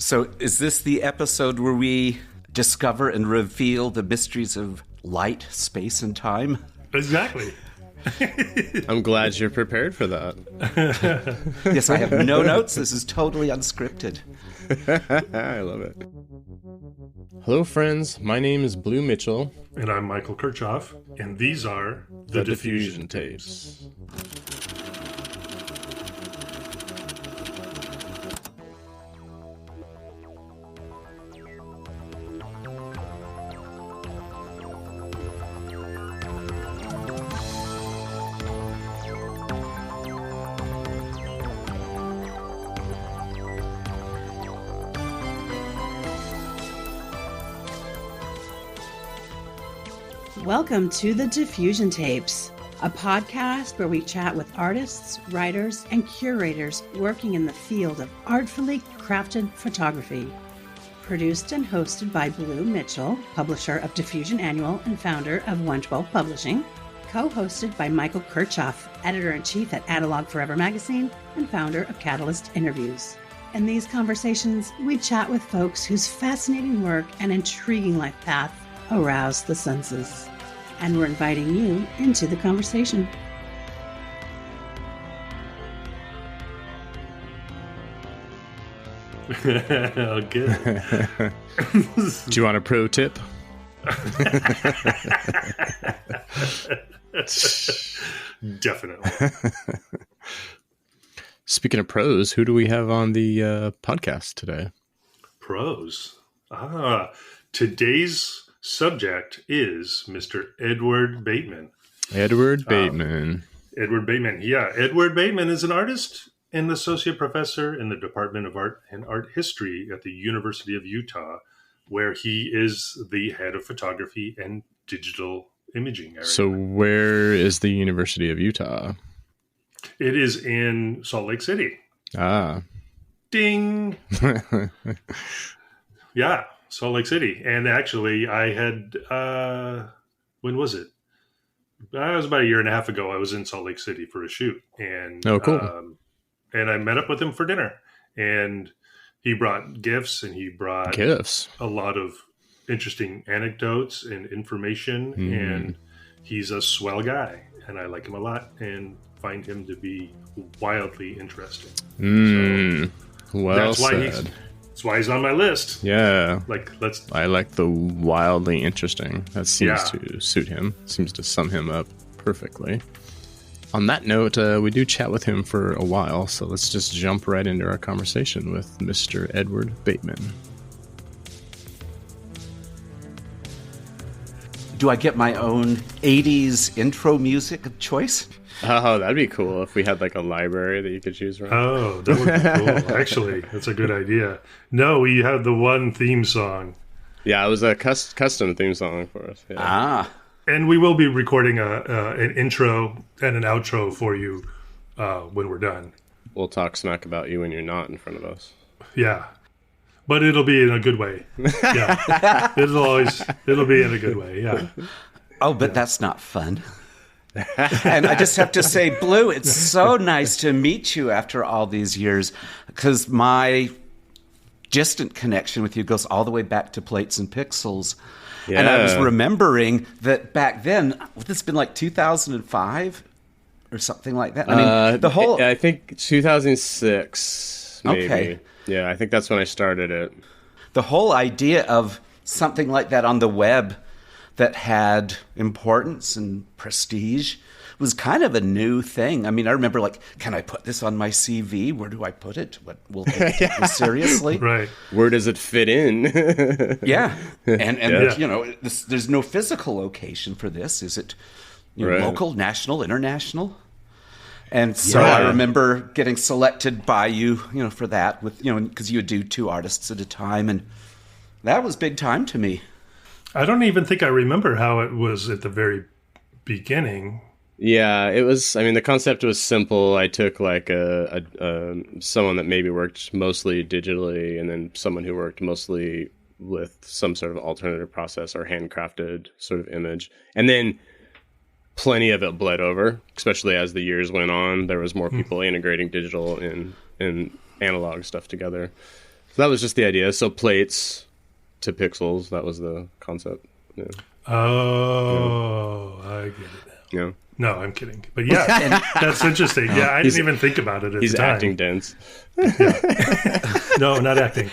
So is this the episode where we discover and reveal the mysteries of light, space, and time? Exactly. I'm glad you're prepared for that. Yes, I have no notes. This is totally unscripted. I love it. Hello, friends. My name is Blue Mitchell. And I'm Michael Kirchhoff. And these are the Diffusion tapes. Welcome to the Diffusion Tapes, a podcast where we chat with artists, writers, and curators working in the field of artfully crafted photography. Produced and hosted by Blue Mitchell, publisher of Diffusion Annual and founder of 112 Publishing. Co-hosted by Michael Kirchhoff, editor-in-chief at Analog Forever magazine and founder of Catalyst Interviews. In these conversations, we chat with folks whose fascinating work and intriguing life path arouse the senses. And we're inviting you into the conversation. Good. Do you want a pro tip? Definitely. Speaking of pros, who do we have on the podcast today? Pros. Today's subject is Mr. Edward Bateman. Edward Bateman. Edward Bateman. Yeah, Edward Bateman is an artist and associate professor in the Department of Art and Art History at the University of Utah, where he is the head of photography and digital imaging area. So where is the University of Utah? It is in Salt Lake City. Ah. Ding! Yeah, Salt Lake City. And actually, I had, when was it? It was about a year and a half ago. I was in Salt Lake City for a shoot. And, oh, cool. And I met up with him for dinner. And he brought gifts, and he brought a lot of interesting anecdotes and information. And he's a swell guy. And I like him a lot and find him to be wildly interesting. So well said. That's why he's on my list. Yeah. I like the wildly interesting. That seems to suit him. Seems to sum him up perfectly. On that note, we do chat with him for a while, so let's just jump right into our conversation with Mr. Edward Bateman. Do I get my own 80s intro music of choice? Oh, that'd be cool if we had like a library that you could choose from. Oh, that would be cool. Actually, that's a good idea. No, we had the one theme song. Yeah, it was a custom theme song for us. Yeah. And we will be recording an intro and an outro for you when we're done. We'll talk smack about you when you're not in front of us. Yeah. But it'll be in a good way. Yeah. It'll be in a good way. Yeah. Oh, but that's not fun. And I just have to say, Blue, it's so nice to meet you after all these years, because my distant connection with you goes all the way back to Plates and Pixels. Yeah. And I was remembering that back then, this has been like 2005 or something like that. I mean, I think 2006, maybe. Okay. Yeah, I think that's when I started it. The whole idea of something like that on the web that had importance and prestige was kind of a new thing. I mean, I remember like, can I put this on my CV? Where do I put it? What will they take me seriously? Right. Where does it fit in? Yeah. And you know, there's no physical location for this. Is it local, national, international? And so I remember getting selected by you, for that with, because you would do 2 artists at a time. And that was big time to me. I don't even think I remember how it was at the very beginning. Yeah, it was. I mean, the concept was simple. I took like someone that maybe worked mostly digitally, and then someone who worked mostly with some sort of alternative process or handcrafted sort of image, and then plenty of it bled over. Especially as the years went on, there was more people integrating digital and analog stuff together. So that was just the idea. So plates to pixels, that was the concept. Yeah. Oh, I get it now. Yeah. No, I'm kidding. But yeah, that's interesting. Yeah, I didn't even think about it at the time. He's acting dense. Yeah. No, not acting.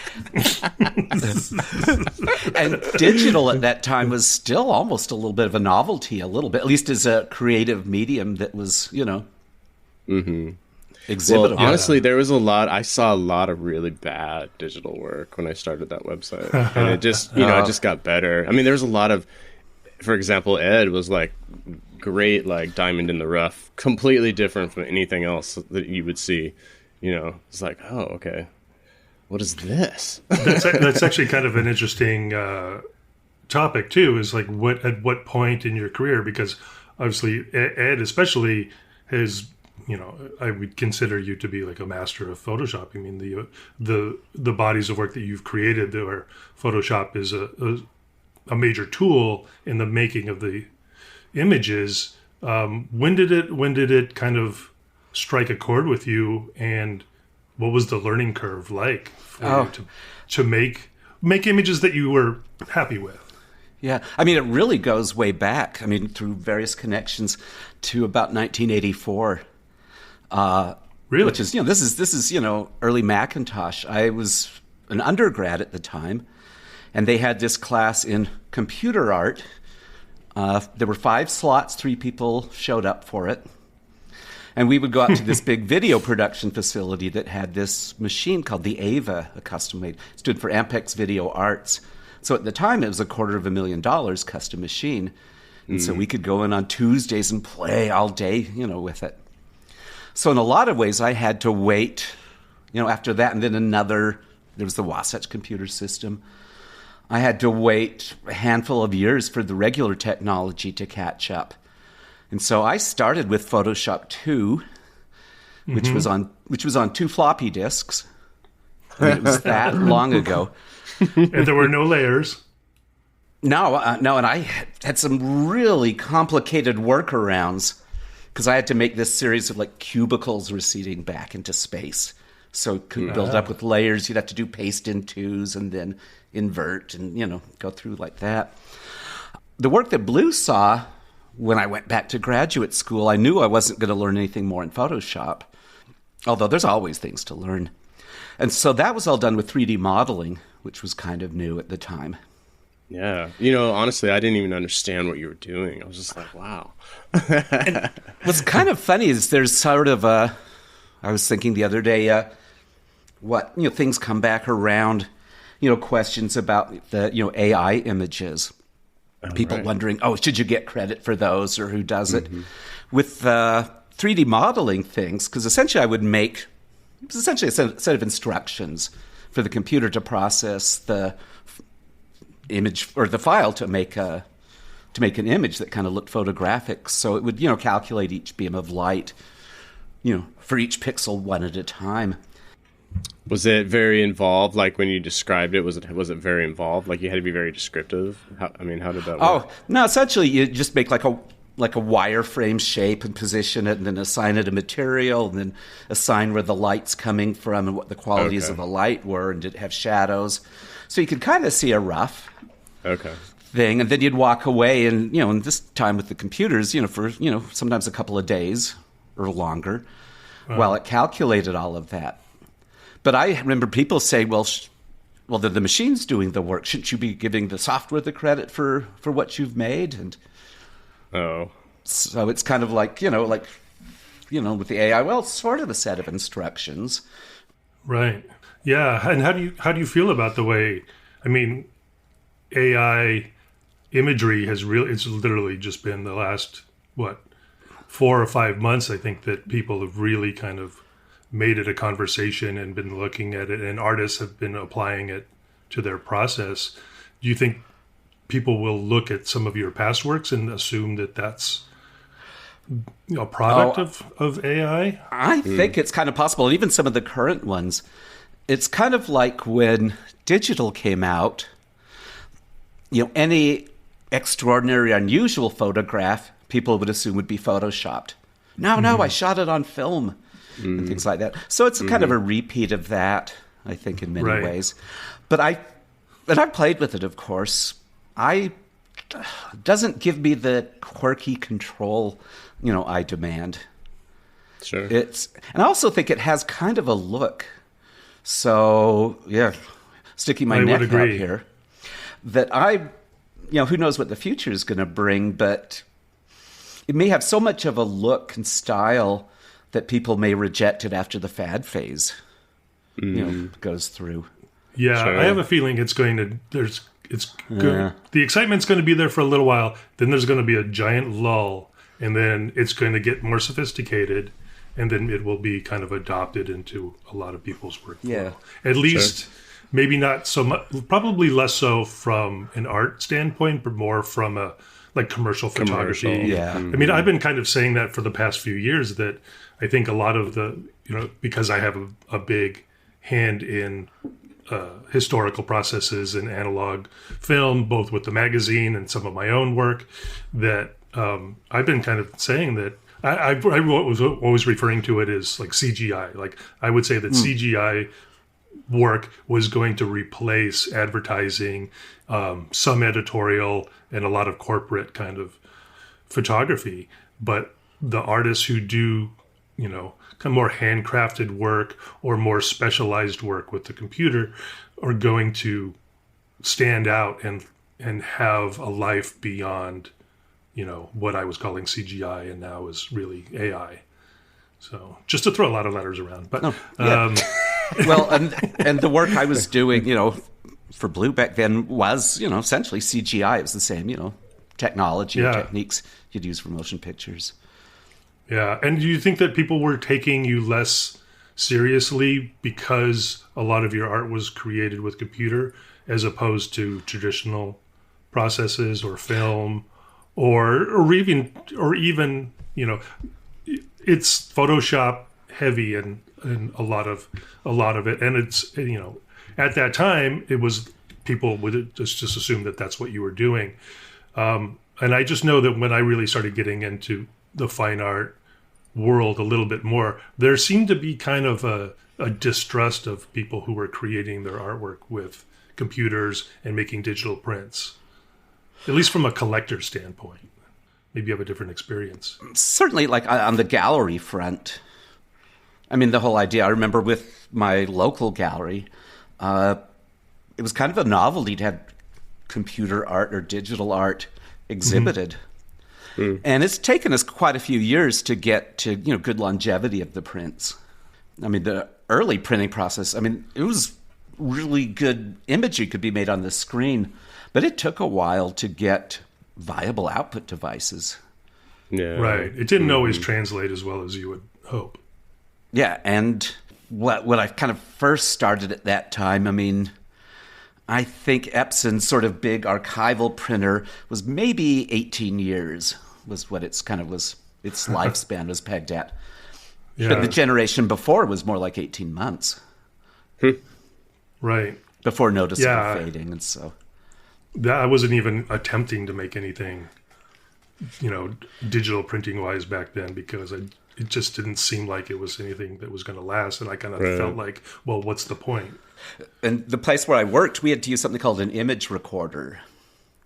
And digital at that time was still almost a little bit of a novelty, a little bit, at least as a creative medium that was, exhibitable. Well, honestly, there was I saw a lot of really bad digital work when I started that website. And it just, it just got better. I mean, there was a lot of, for example, Ed was like great, like diamond in the rough, completely different from anything else that you would see. It's like, oh, okay, what is this? That's actually kind of an interesting topic too. Is like at what point in your career? Because obviously Ed, especially, has I would consider you to be like a master of Photoshop. I mean the bodies of work that you've created, where Photoshop is a major tool in the making of the images. When did it kind of strike a chord with you, and what was the learning curve like for you to make images that you were happy with? Yeah, I mean, it really goes way back. I mean, through various connections to about 1984. Really? Which is, this is early Macintosh. I was an undergrad at the time, and they had this class in computer art. There were 5 slots, 3 people showed up for it. And we would go out to this big video production facility that had this machine called the Ava, a custom-made, stood for Ampex Video Arts. So at the time, it was $250,000 custom machine. And so we could go in on Tuesdays and play all day, with it. So in a lot of ways, I had to wait, after that. And then there was the Wasatch computer system. I had to wait a handful of years for the regular technology to catch up. And so I started with Photoshop 2, which was on 2 floppy disks. I mean, it was that long ago. And there were no layers. No, and I had some really complicated workarounds because I had to make this series of like cubicles receding back into space. So it could build up with layers. You'd have to do paste in 2s and then invert and, go through like that. The work that Blue saw when I went back to graduate school, I knew I wasn't going to learn anything more in Photoshop, although there's always things to learn. And so that was all done with 3D modeling, which was kind of new at the time. Yeah. Honestly, I didn't even understand what you were doing. I was just like, wow. And what's kind of funny is there's sort of I was thinking the other day, things come back around, questions about the, AI images. People wondering, should you get credit for those or who does it? With 3D modeling things, because essentially I would make a set of instructions for the computer to process the image or the file to make an image that kind of looked photographic. So it would, calculate each beam of light, for each pixel one at a time. Was it very involved? Like when you described it, was it very involved? Like you had to be very descriptive? How did that work? Oh, no, essentially you just make like a wireframe shape and position it and then assign it a material and then assign where the light's coming from and what the qualities of the light were, and did it have shadows. So you could kind of see a rough thing, and then you'd walk away and, and this time with the computers, for, sometimes a couple of days or longer while it calculated all of that. But I remember people say, well, the machine's doing the work. Shouldn't you be giving the software the credit for what you've made? And so it's kind of like, with the AI, well, it's sort of a set of instructions. Right. Yeah. And how do you feel about the way, I mean, AI imagery it's literally just been the last, 4 or 5 months, I think, that people have really kind of made it a conversation and been looking at it, and artists have been applying it to their process. Do you think people will look at some of your past works and assume that that's a product of AI? I think it's kind of possible. And even some of the current ones, it's kind of like when digital came out, any extraordinary, unusual photograph, people would assume would be photoshopped. No, I shot it on film. And things like that. So it's kind of a repeat of that. I think, in many ways. But I played with it, of course. Doesn't give me the quirky control, I demand. Sure. And I also think it has kind of a look. So, yeah, sticking my neck out here, that who knows what the future is going to bring, but it may have so much of a look and style that people may reject it after the fad phase, goes through. Yeah, sure. I have a feeling it's going to. Good. The excitement's going to be there for a little while. Then there's going to be a giant lull, and then it's going to get more sophisticated, and then it will be kind of adopted into a lot of people's workflow. Yeah, at least maybe not so much. Probably less so from an art standpoint, but more from a commercial photography. Yeah, I mean, I've been kind of saying that for the past few years, that I think a lot of the because I have a big hand in historical processes and analog film, both with the magazine and some of my own work, that I've been kind of saying that I was always referring to it as like CGI. Like I would say that CGI work was going to replace advertising, some editorial, and a lot of corporate kind of photography. But the artists who do, kind of more handcrafted work or more specialized work with the computer are going to stand out and have a life beyond, what I was calling CGI and now is really AI. So just to throw a lot of letters around, but well, and the work I was doing, for Blue back then was, essentially CGI. It was the same, technology, techniques you'd use for motion pictures. Yeah, and do you think that people were taking you less seriously because a lot of your art was created with computer as opposed to traditional processes or film, or even it's Photoshop heavy and a lot of it, and it's at that time it was people would just assume that that's what you were doing, and I just know that when I really started getting into the fine art world a little bit more, there seemed to be kind of a distrust of people who were creating their artwork with computers and making digital prints, at least from a collector standpoint. Maybe you have a different experience. Certainly, like on the gallery front, I mean, the whole idea, I remember with my local gallery, it was kind of a novelty to have computer art or digital art exhibited. And it's taken us quite a few years to get to, good longevity of the prints. I mean, the early printing process, it was really good imagery could be made on the screen, but it took a while to get viable output devices. Yeah. Right. It didn't always translate as well as you would hope. Yeah, and what I kind of first started at that time, I think Epson's sort of big archival printer was maybe 18 years was what its lifespan was pegged at. Yeah. But the generation before was more like 18 months. Right. Before noticeable fading, and so. I wasn't even attempting to make anything, digital printing wise back then, because it just didn't seem like it was anything that was going to last. And I kind of felt like, well, what's the point? And the place where I worked, we had to use something called an image recorder.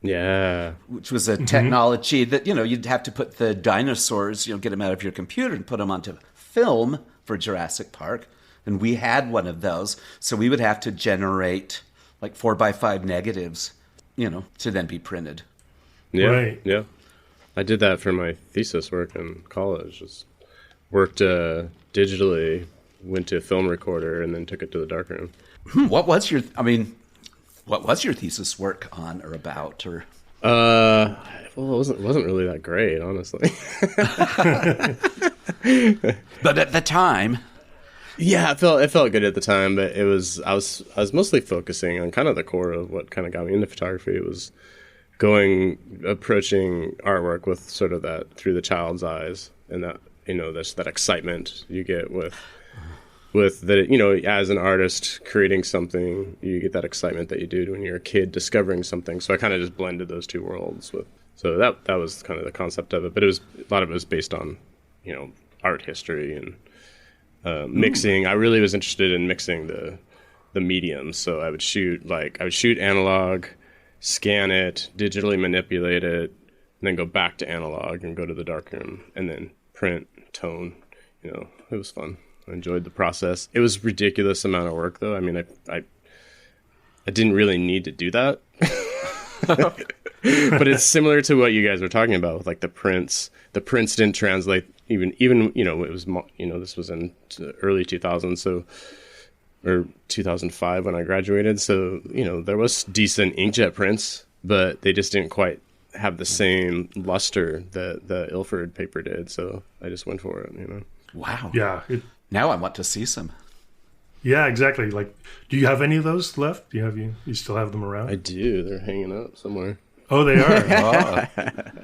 Yeah. Which was a technology that, you'd have to put the dinosaurs, get them out of your computer and put them onto film for Jurassic Park. And we had one of those. So we would have to generate like 4x5 negatives, to then be printed. Yeah. Right. Yeah. I did that for my thesis work in college. Just worked digitally, went to a film recorder, and then took it to the darkroom. What was your thesis work on or about? Or well, it wasn't really that great, honestly. But at the time, yeah, it felt good at the time. But I was mostly focusing on kind of the core of what kind of got me into photography. It was approaching artwork with sort of that through the child's eyes, and that that excitement you get with that, as an artist creating something, you get that excitement that you do when you're a kid discovering something. So I kind of just blended those two worlds so that was kind of the concept of it. But a lot of it was based on, art history and mixing. I really was interested in mixing the mediums. So I would shoot analog, scan it, digitally manipulate it, and then go back to analog and go to the darkroom and then print, tone. It was fun. I enjoyed the process. It was ridiculous amount of work though. I mean, I didn't really need to do that. But it's similar to what you guys were talking about with like the prints. The prints didn't translate even it was this was in the early 2000s, or 2005 when I graduated. So there was decent inkjet prints, but they just didn't quite have the same luster that the Ilford paper did. So I just went for it. Wow. Yeah. Now I want to see some. Yeah, exactly. Like, do you have any of those left? You still have them around? I do. They're hanging up somewhere. Oh, they are. Oh.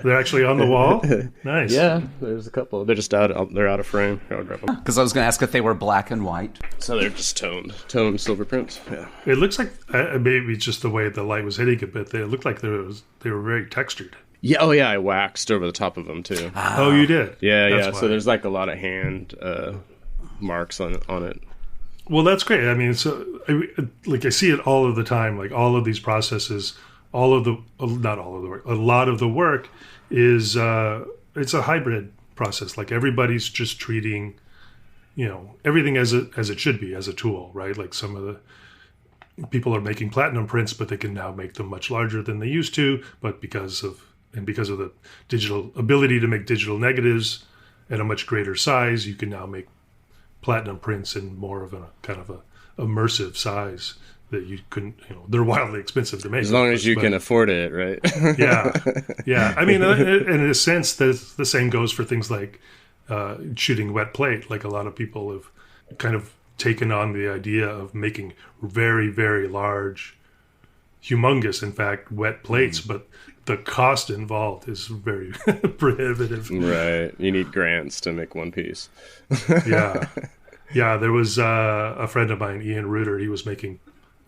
They're actually on the wall. Nice. Yeah, there's a couple. They're just out. They're out of frame. I'll grab them. Because I was going to ask if they were black and white. So they're just toned silver prints. Yeah. It looks like maybe it's just the way the light was hitting it, but they looked like they were very textured. Yeah. Oh, yeah. I waxed over the top of them too. Oh, you did. Yeah, that's why. So there's like a lot of hand marks on it. Well, that's great. I mean, I see it all of the time. Like all of these processes. Not all of the work. A lot of the work is it's a hybrid process. Like everybody's just treating, everything as it should be, as a tool, right? Like some of the people are making platinum prints, but they can now make them much larger than they used to. But because of the digital ability to make digital negatives at a much greater size, you can now make platinum prints in more of a kind of a immersive size that you couldn't, they're wildly expensive to make. As long as you can afford it, right? Yeah. I mean, in a sense, the same goes for things like shooting wet plate. Like a lot of people have kind of taken on the idea of making very, very large, humongous, in fact, wet plates, but the cost involved is very prohibitive. Right. You need grants to make one piece. Yeah. Yeah, there was a friend of mine, Ian Reuter, he was making,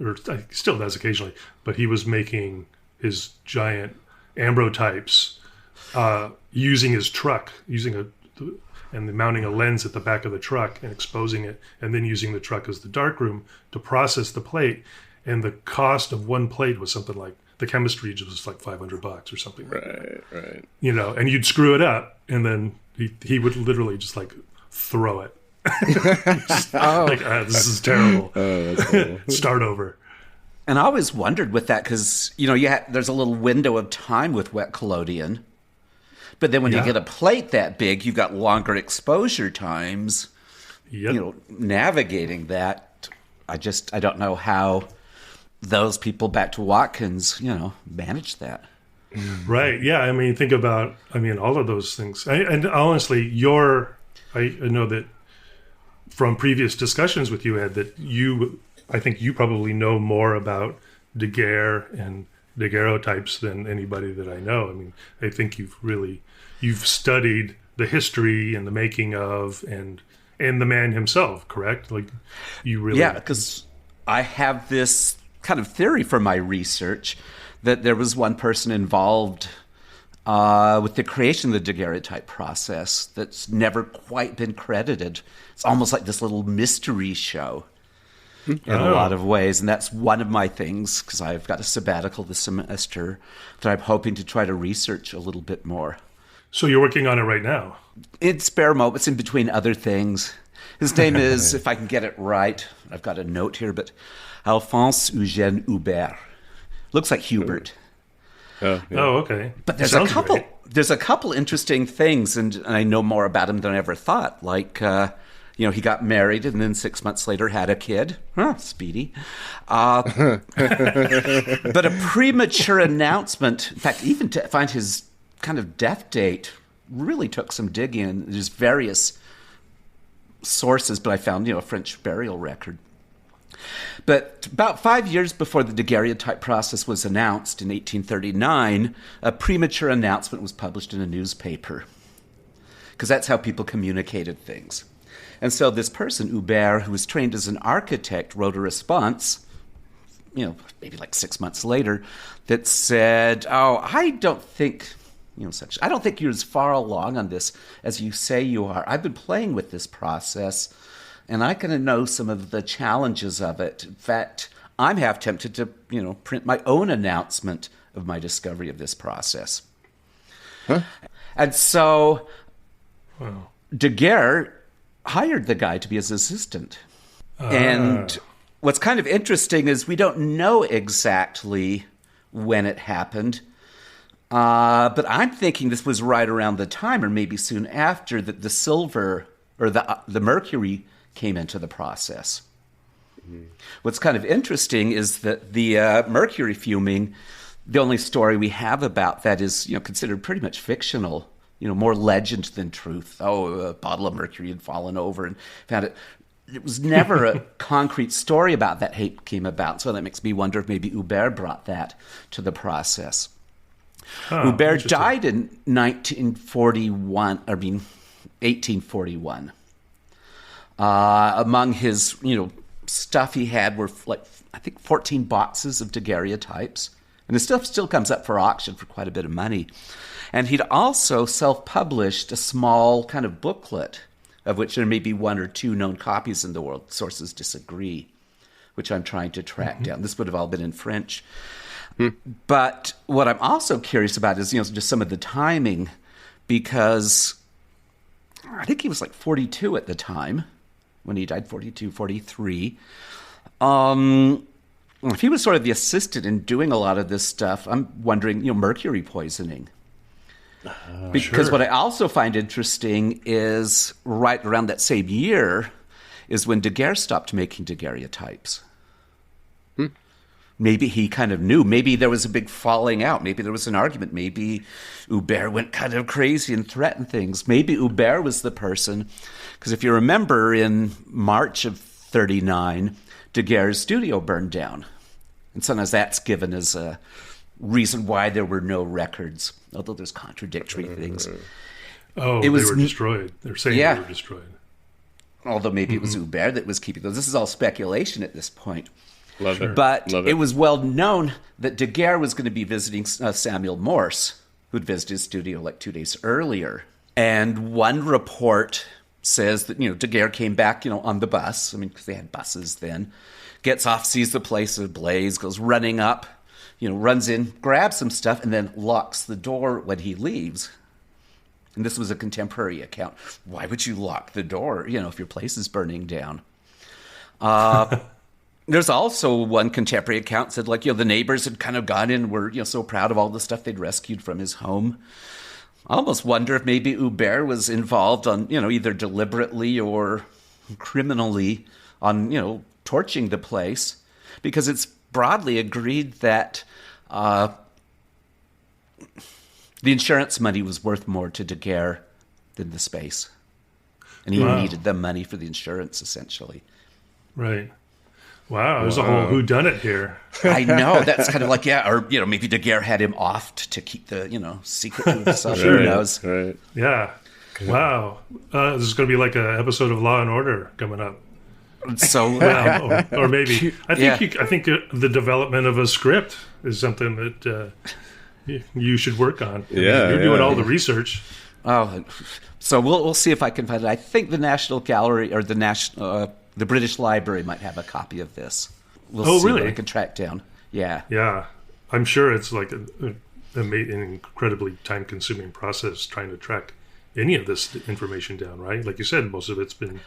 or he still does occasionally, but he was making his giant ambrotypes using his truck, and mounting a lens at the back of the truck and exposing it, and then using the truck as the darkroom to process the plate. And the cost of one plate was something like, the chemistry was like $500 or something. Right. And you'd screw it up, and then he would literally just like throw it. This is terrible. Oh, that's cool. Start over. And I always wondered with that because there's a little window of time with wet collodion, but then when you get a plate that big, you've got longer exposure times. Yep. Navigating that, I don't know how those people back to Watkins, manage that. Right. Yeah. I mean, think about all of those things. And honestly, I know that from previous discussions with you, Ed, that I think you probably know more about Daguerre and daguerreotypes than anybody that I know. I mean, I think you've studied the history and the making of and the man himself, correct? Like you really... Yeah, because I have this kind of theory for my research that there was one person involved with the creation of the daguerreotype process that's never quite been credited. It's almost like this little mystery show in a lot of ways. And that's one of my things, because I've got a sabbatical this semester that I'm hoping to try to research a little bit more. So you're working on it right now? In spare moments, in between other things. His name is, if I can get it right, I've got a note here, but Alphonse Eugène Hubert. Looks like Hubert. Oh, okay. But there's a couple interesting things, and I know more about him than I ever thought. Like, he got married and then 6 months later had a kid. Speedy. But a premature announcement, in fact, even to find his kind of death date, really took some digging. There's various sources, but I found, a French burial record. But about 5 years before the daguerreotype process was announced in 1839, a premature announcement was published in a newspaper, because that's how people communicated things. And so this person, Hubert, who was trained as an architect, wrote a response, maybe like 6 months later, that said, I don't think you're as far along on this as you say you are. I've been playing with this process and I kind of know some of the challenges of it. In fact, I'm half tempted to, print my own announcement of my discovery of this process. Huh? And so Daguerre hired the guy to be his assistant. And what's kind of interesting is we don't know exactly when it happened, but I'm thinking this was right around the time, or maybe soon after, that the silver or the mercury came into the process. Mm-hmm. What's kind of interesting is that the mercury fuming, the only story we have about that is considered pretty much fictional. More legend than truth. Oh, a bottle of mercury had fallen over and found it. It was never a concrete story about that hate came about. So that makes me wonder if maybe Hubert brought that to the process. Hubert died in 1841. Among his, stuff he had were I think 14 boxes of daguerreotypes. And his stuff still comes up for auction for quite a bit of money. And he'd also self-published a small kind of booklet, of which there may be one or two known copies in the world. Sources disagree, which I'm trying to track down. This would have all been in French. But what I'm also curious about is, just some of the timing, because I think he was like 42 at the time when he died, 42, 43. If he was sort of the assistant in doing a lot of this stuff, I'm wondering, mercury poisoning. Because what I also find interesting is right around that same year is when Daguerre stopped making daguerreotypes. Maybe he kind of knew. Maybe there was a big falling out. Maybe there was an argument. Maybe Hubert went kind of crazy and threatened things. Maybe Hubert was the person. Because if you remember, in March of 1939, Daguerre's studio burned down. And sometimes that's given as a reason why there were no records, although there's contradictory things. Oh, they were destroyed. They're saying they were destroyed. Although maybe it was Hubert that was keeping those. This is all speculation at this point. Love it. But it was well known that Daguerre was going to be visiting Samuel Morse, who'd visited his studio like 2 days earlier. And one report says that, Daguerre came back, on the bus. Because they had buses then. Gets off, sees the place ablaze, goes running up, runs in, grabs some stuff, and then locks the door when he leaves. And this was a contemporary account. Why would you lock the door, if your place is burning down? There's also one contemporary account said, the neighbors had kind of gone in and were, so proud of all the stuff they'd rescued from his home. I almost wonder if maybe Hubert was involved on, either deliberately or criminally on, torching the place, because it's broadly agreed that the insurance money was worth more to Daguerre than the space. And he needed the money for the insurance, essentially. Right. Wow, there's a whole whodunit here. I know. That's kind of like, or, maybe Daguerre had him offed to keep the, secret to himself. Who knows? Right. Yeah. Wow. This is going to be like an episode of Law and Order coming up. So, or maybe I think the development of a script is something that you should work on. You're doing all the research. Oh, so we'll see if I can find it. I think the National Gallery or the British Library might have a copy of this. We'll see really? what I can track down. Yeah. Yeah, I'm sure it's like an incredibly time-consuming process trying to track any of this information down. Right, like you said, most of it's been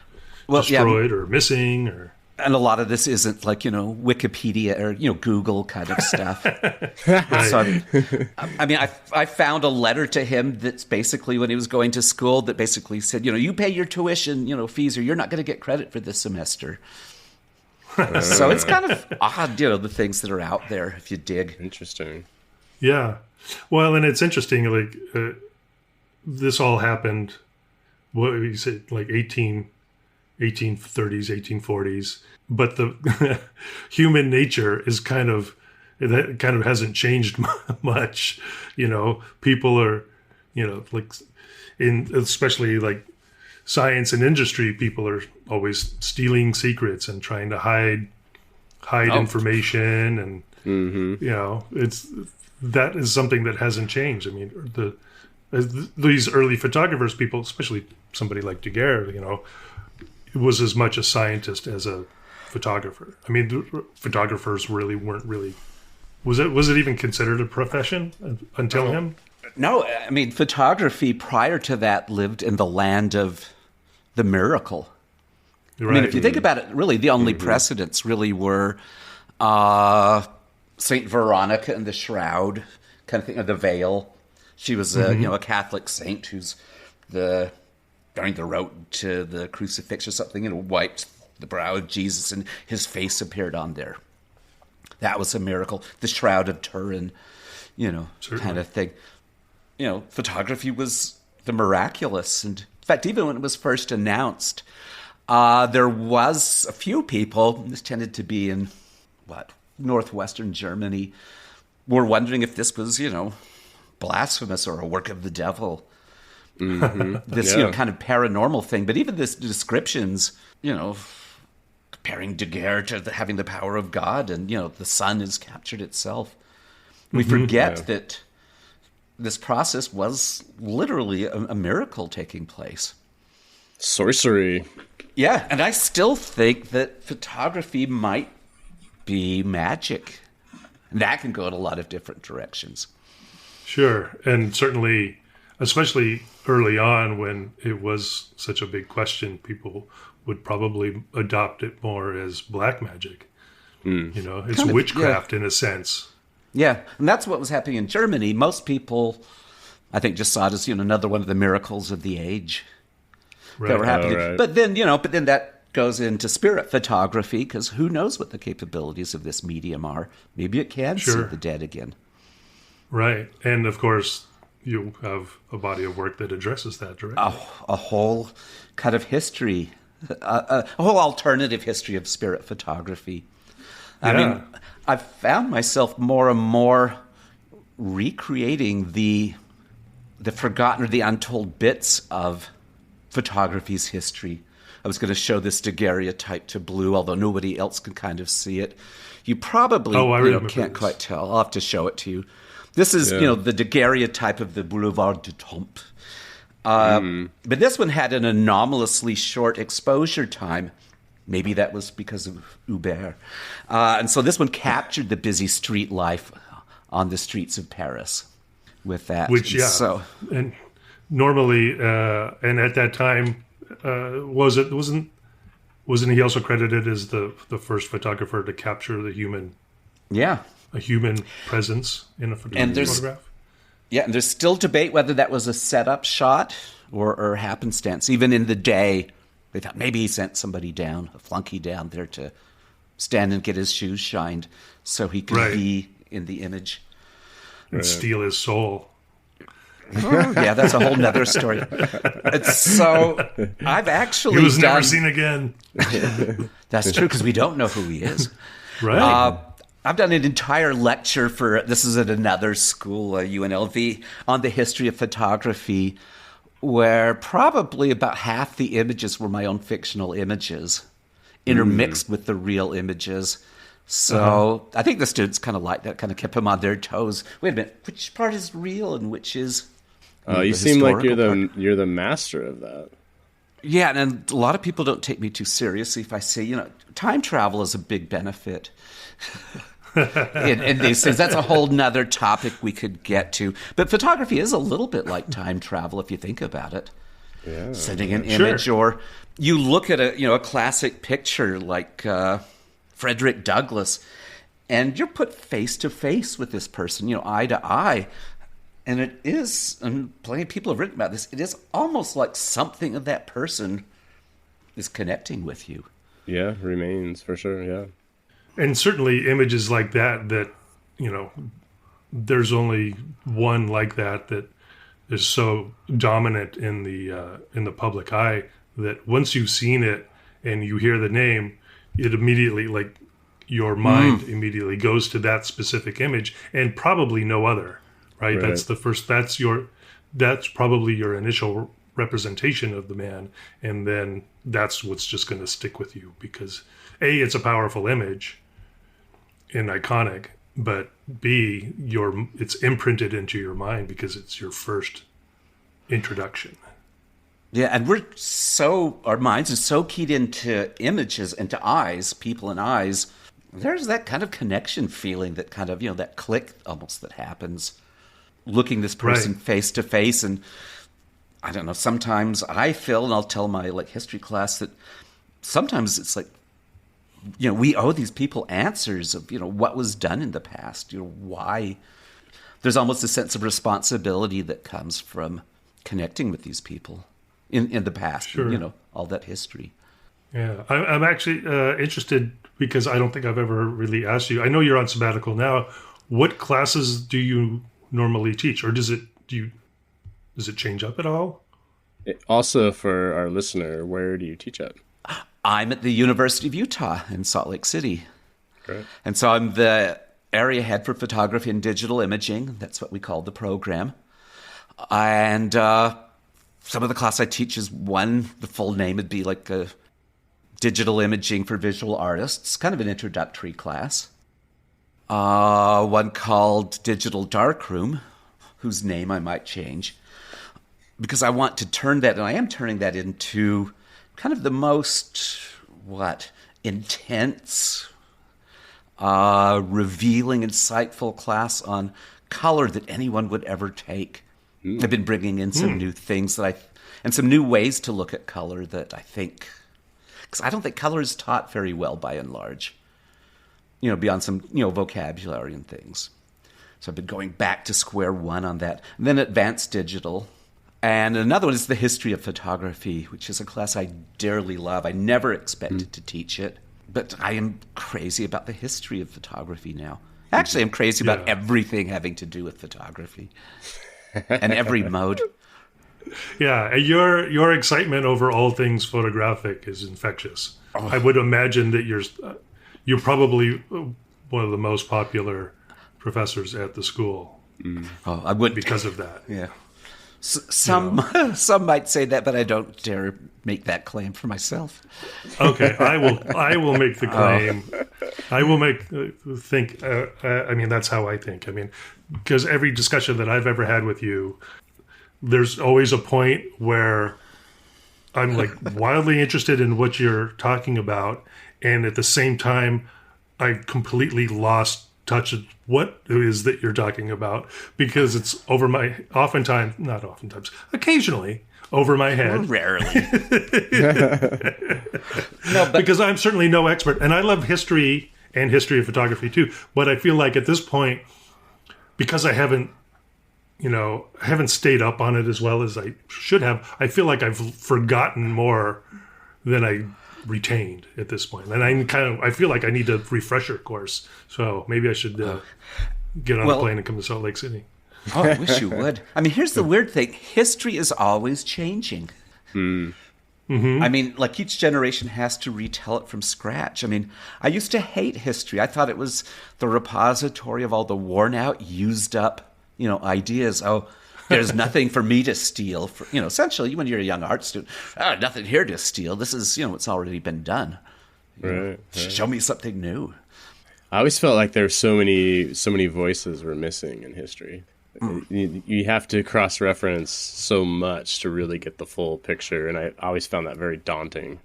destroyed or missing, and a lot of this isn't like Wikipedia or Google kind of stuff. Right. So I found a letter to him that's basically when he was going to school that basically said you pay your tuition fees or you're not going to get credit for this semester. So it's kind of odd the things that are out there if you dig. Interesting. Yeah, well, and it's interesting like this all happened what you said like 1830s, 1840s, but the human nature is kind of hasn't changed much. People are, like especially like science and industry, people are always stealing secrets and trying to hide information. And, that is something that hasn't changed. I mean, these early photographers, people, especially somebody like Daguerre, was as much a scientist as a photographer. I mean, the photographers weren't really. Was it even considered a profession until him? No, I mean, photography prior to that lived in the land of the miracle. Right. I mean, if you think about it, really, the only precedents really were Saint Veronica and the shroud, kind of thing, of the veil. She was a Catholic saint who's during the road to the crucifix or something, wiped the brow of Jesus and his face appeared on there. That was a miracle. The Shroud of Turin, kind of thing. Photography was the miraculous. And in fact, even when it was first announced, there was a few people, this tended to be in, northwestern Germany, were wondering if this was, blasphemous or a work of the devil. This, kind of paranormal thing. But even this descriptions, comparing Daguerre to having the power of God, and, the sun has captured itself. We forget that this process was literally a miracle taking place. Sorcery. Yeah, and I still think that photography might be magic. And that can go in a lot of different directions. Sure, and certainly, especially early on when it was such a big question, people would probably adopt it more as black magic. It's kind of witchcraft in a sense. Yeah, and that's what was happening in Germany. Most people, I think, just saw it as another one of the miracles of the age that were happening. Right. But then, that goes into spirit photography, because who knows what the capabilities of this medium are? Maybe it can see the dead again. Right, and of course, you have a body of work that addresses that directly. A whole kind of history, a whole alternative history of spirit photography. I mean, I've found myself more and more recreating the forgotten or the untold bits of photography's history. I was going to show this daguerreotype to Blue, although nobody else can kind of see it. You probably can't quite tell. I'll have to show it to you. This is, the daguerreotype of the Boulevard du Temple. But this one had an anomalously short exposure time. Maybe that was because of Hubert. And so this one captured the busy street life on the streets of Paris with that. And normally, and at that time, wasn't he also credited as the first photographer to capture the human? Yeah. A human presence in a photograph. Yeah, and there's still debate whether that was a setup shot or happenstance. Even in the day, they thought maybe he sent somebody down, a flunky down there to stand and get his shoes shined so he could be in the image. And steal his soul. Oh, yeah, that's a whole nother story. So I've actually he was never seen again. That's true, because we don't know who he is. Right. I've done an entire lecture this is at another school, UNLV, on the history of photography, where probably about half the images were my own fictional images, intermixed with the real images. So I think the students kind of liked that, kind of kept them on their toes. Wait a minute, which part is real and which is you seem like you're the master of that. Yeah, and a lot of people don't take me too seriously if I say, time travel is a big benefit. in these things. That's a whole nother topic we could get to. But photography is a little bit like time travel if you think about it. Yeah, sending an image, or you look at a classic picture like Frederick Douglass, and you're put face to face with this person, eye to eye. And it is, and plenty of people have written about this, it is almost like something of that person is connecting with you. Yeah, remains for sure, yeah. And certainly images like that, there's only one like that is so dominant in the public eye that once you've seen it and you hear the name, it immediately, like, your mind immediately goes to that specific image and probably no other, right? That's that's probably your initial representation of the man. And then that's what's just going to stick with you because A, it's a powerful image and iconic, but B, it's imprinted into your mind because it's your first introduction. Yeah, and our minds are so keyed into images, into eyes, people and eyes. There's that kind of connection feeling, that kind of, that click almost that happens. Looking this person face to face, and I don't know, sometimes I feel, and I'll tell my history class that sometimes it's like, we owe these people answers of, what was done in the past, why. There's almost a sense of responsibility that comes from connecting with these people in the past, sure. All that history. Yeah, I'm actually interested, because I don't think I've ever really asked you. I know you're on sabbatical now. What classes do you normally teach, or does it change up at all? Also, for our listener, where do you teach at? I'm at the University of Utah in Salt Lake City. Great. And so I'm the area head for photography and digital imaging. That's what we call the program. And some of the class I teach is the full name would be a digital imaging for visual artists, kind of an introductory class. One called Digital Darkroom, whose name I might change, because I want to turn that, and I am turning that into kind of the most, intense, revealing, insightful class on color that anyone would ever take. I've been bringing in some new things and some new ways to look at color that I think, because I don't think color is taught very well by and large, beyond some, vocabulary and things. So I've been going back to square one on that. And then advanced digital. And another one is the history of photography, which is a class I dearly love. I never expected to teach it, but I am crazy about the history of photography now. Actually, I'm crazy about everything having to do with photography and every mode. Yeah, your excitement over all things photographic is infectious. Oh. I would imagine that you're probably one of the most popular professors at the school. Oh, I would, because of that. Yeah. Some might say that, but I don't dare make that claim for myself. Okay, I will make the claim. I will think. I mean, that's how I think. I mean, because every discussion that I've ever had with you, there's always a point where I'm wildly interested in what you're talking about, and at the same time, I completely lost touch of what it is that you're talking about, because it's occasionally over my head. Rarely. Because I'm certainly no expert, and I love history and history of photography too. But I feel like at this point, because I haven't stayed up on it as well as I should have, I feel like I've forgotten more than I retained at this point, and I feel like I need a refresher course. So maybe I should get on a plane and come to Salt Lake City. Oh, I wish you would. I mean, here's the weird thing: history is always changing. I mean, each generation has to retell it from scratch. I mean, I used to hate history. I thought it was the repository of all the worn out, used up, ideas. Oh, there's nothing for me to steal. Essentially, when you're a young art student, nothing here to steal. This is, it's already been done. Right. Show me something new. I always felt like there were so many voices were missing in history. You have to cross-reference so much to really get the full picture, and I always found that very daunting.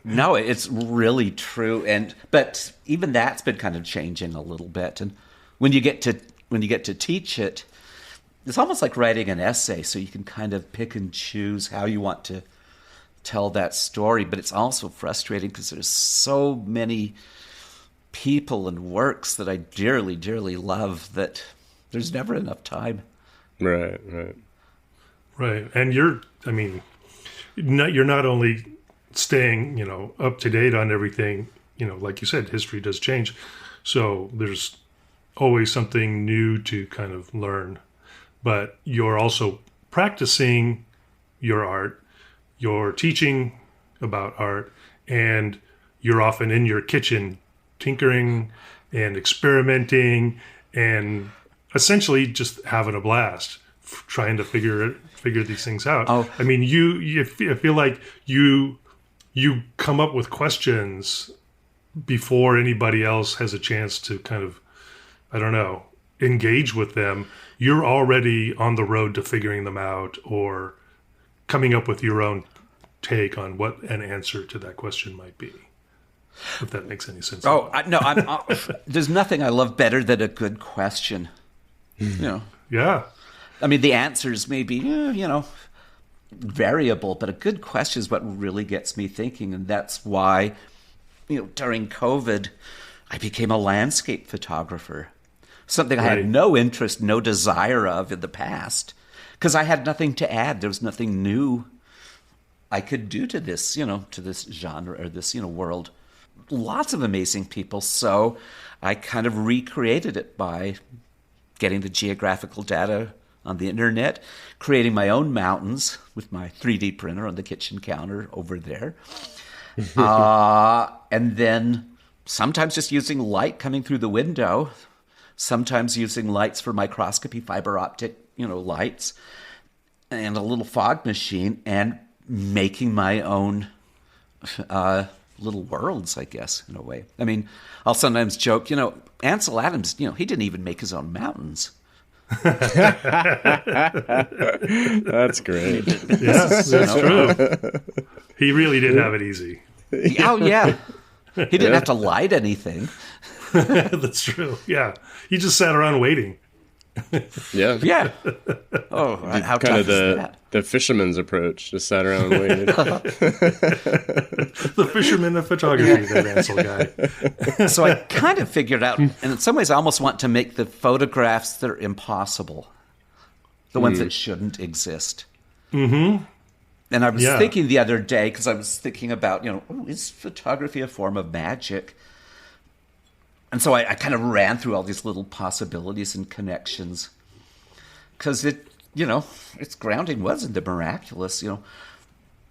No, it's really true, but even that's been kind of changing a little bit. And when you get to teach it, it's almost like writing an essay, so you can kind of pick and choose how you want to tell that story. But it's also frustrating because there's so many people and works that I dearly, dearly love that there's never enough time. Right. And you're not only staying, up to date on everything, like you said, history does change. So there's always something new to kind of learn. But you're also practicing your art, you're teaching about art, and you're often in your kitchen tinkering and experimenting and essentially just having a blast trying to figure these things out. Oh. I mean, I feel like you come up with questions before anybody else has a chance to kind of, I don't know, engage with them. You're already on the road to figuring them out or coming up with your own take on what an answer to that question might be, if that makes any sense. There's nothing I love better than a good question. Yeah. I mean, the answers may be, variable, but a good question is what really gets me thinking. And that's why, during COVID, I became a landscape photographer, something I had no interest, no desire of in the past, because I had nothing to add. There was nothing new I could do to this, to this genre or this, world. Lots of amazing people. So I kind of recreated it by getting the geographical data on the internet, creating my own mountains with my 3D printer on the kitchen counter over there. And then sometimes just using light coming through the window, sometimes using lights for microscopy, fiber optic, lights, and a little fog machine, and making my own little worlds, I guess, in a way. I mean, I'll sometimes joke, Ansel Adams, he didn't even make his own mountains. That's great. Yes, that's true. He really did have it easy. Oh, yeah. He didn't have to light anything. That's true. Yeah. He just sat around waiting. Yeah. Yeah. Oh, how kind of tough is that? The fisherman's approach, just sat around and waited. The fisherman of photography, that Ansel guy. So I kind of figured out, and in some ways I almost want to make the photographs that are impossible, the ones that shouldn't exist. Mm-hmm. And I was thinking the other day, because I was thinking about, is photography a form of magic? And so I kind of ran through all these little possibilities and connections, because its grounding was in the miraculous.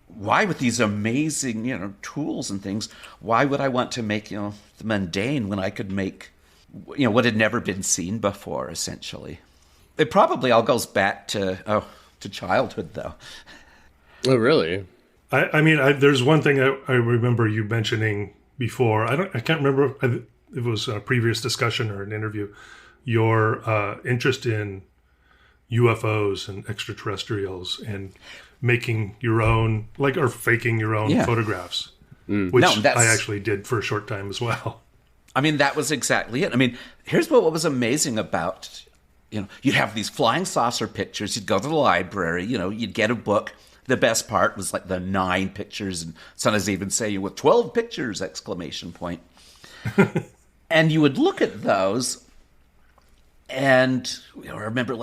Why with these amazing, tools and things, why would I want to make, the mundane when I could make, what had never been seen before, essentially? It probably all goes back to childhood, though. Oh, really? I mean, there's one thing I remember you mentioning before. I can't remember if it was a previous discussion or an interview. Your interest in UFOs and extraterrestrials and making your own, or faking your own photographs, which I actually did for a short time as well. I mean, that was exactly it. I mean, here's what was amazing about, you'd have these flying saucer pictures. You'd go to the library, you'd get a book. The best part was like the 9 pictures, and sometimes they even say with 12 pictures, ! And you would look at those, and I remember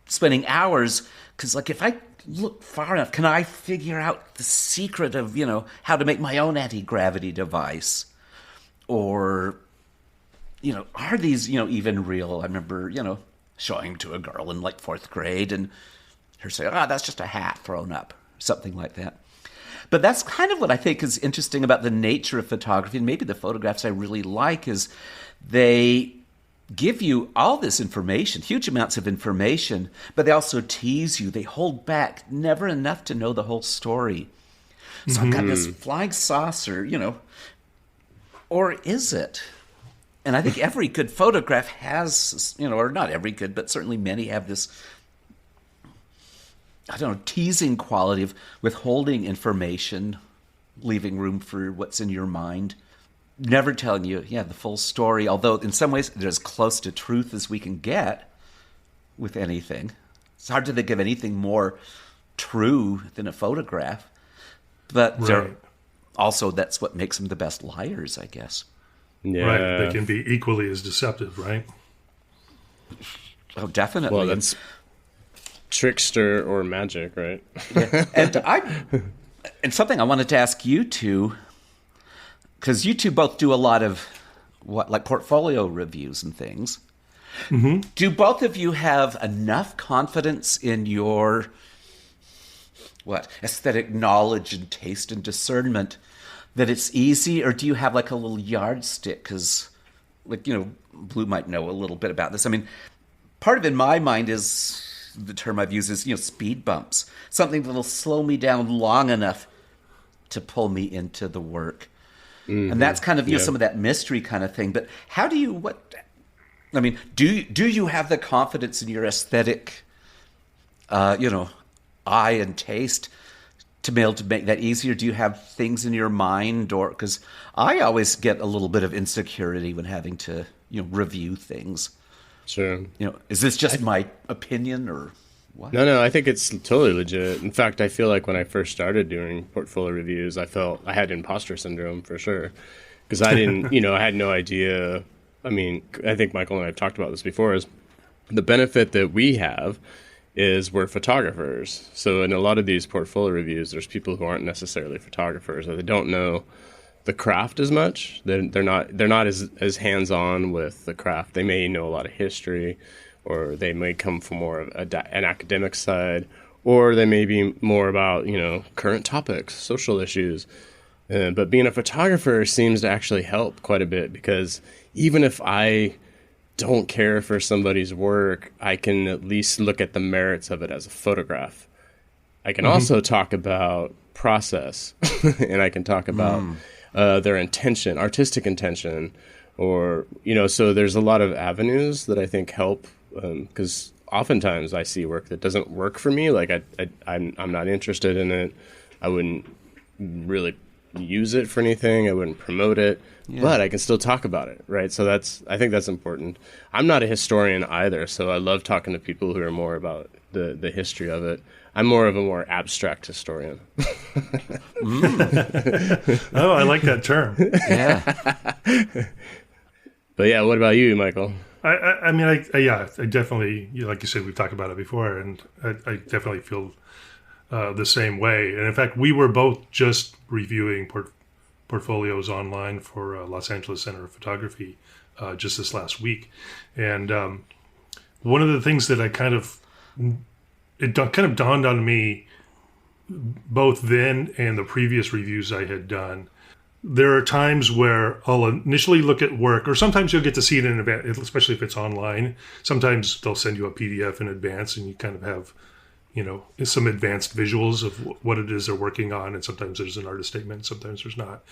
spending hours, because if I look far enough, can I figure out the secret of how to make my own anti-gravity device, or are these even real? I remember showing them to a girl in 4th grade, and her saying, that's just a hat thrown up, something like that. But that's kind of what I think is interesting about the nature of photography, and maybe the photographs I really like, is they give you all this information, huge amounts of information, but they also tease you. They hold back never enough to know the whole story. So I've got this flying saucer, or is it? And I think every good photograph has, or not every good, but certainly many have this, teasing quality of withholding information, leaving room for what's in your mind, never telling you, the full story, although in some ways they're as close to truth as we can get with anything. It's hard to think of anything more true than a photograph, but also that's what makes them the best liars, I guess. Yeah. Right, they can be equally as deceptive, right? Oh, definitely. Well, that's trickster or magic, right? Yeah. And something I wanted to ask you two, because you two both do a lot of portfolio reviews and things. Mm-hmm. Do both of you have enough confidence in your aesthetic knowledge and taste and discernment that it's easy, or do you have a little yardstick? Because Blue might know a little bit about this. I mean, part of it in my mind is, the term I've used is, speed bumps. Something that'll slow me down long enough to pull me into the work. Mm-hmm. And that's kind of, some of that mystery kind of thing. But how do you, do you have the confidence in your aesthetic, eye and taste to be able to make that easier? Do you have things in your mind, or because I always get a little bit of insecurity when having to, review things. Sure. Is this just my opinion or what? No, I think it's totally legit. In fact, I feel like when I first started doing portfolio reviews, I felt I had imposter syndrome for sure. Because I didn't, I had no idea. I mean, I think Michael and I have talked about this before, is the benefit that we have is we're photographers. So in a lot of these portfolio reviews, there's people who aren't necessarily photographers, or they don't know the craft as much. They're not as hands-on with the craft. They may know a lot of history, or they may come from more of an academic side, or they may be more about, current topics, social issues. But being a photographer seems to actually help quite a bit, because even if I don't care for somebody's work, I can at least look at the merits of it as a photograph. I can also talk about process, and I can talk about their intention, artistic intention, or, so there's a lot of avenues that I think help, because oftentimes I see work that doesn't work for me. Like I'm not interested in it. I wouldn't really use it for anything. I wouldn't promote it, but I can still talk about it, right? So I think that's important. I'm not a historian either, so I love talking to people who are more about the history of it. I'm more of a more abstract historian. Oh, I like that term. Yeah. But yeah, what about you, Michael? I mean, I definitely, like you said, we've talked about it before, and I definitely feel the same way. And in fact, we were both just reviewing portfolios online for Los Angeles Center of Photography just this last week. And one of the things that it kind of dawned on me, both then and the previous reviews I had done, there are times where I'll initially look at work, or sometimes you'll get to see it in advance, especially if it's online. Sometimes they'll send you a PDF in advance, and you kind of have, some advanced visuals of what it is they're working on. And sometimes there's an artist statement, sometimes there's not.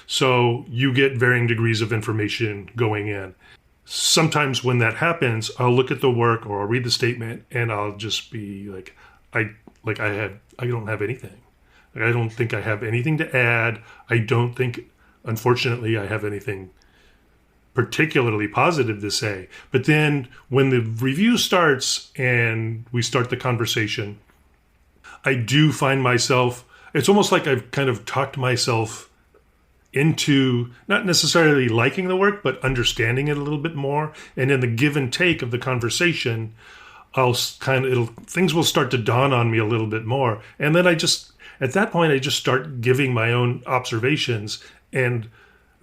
So you get varying degrees of information going in. Sometimes when that happens, I'll look at the work or I'll read the statement, and I'll just be like, I don't have anything. I don't think I have anything to add. I don't think, unfortunately, I have anything particularly positive to say. But then when the review starts and we start the conversation, I do find myself, it's almost like I've kind of talked myself into not necessarily liking the work, but understanding it a little bit more. And in the give and take of the conversation, things will start to dawn on me a little bit more. And then at that point, I just start giving my own observations, and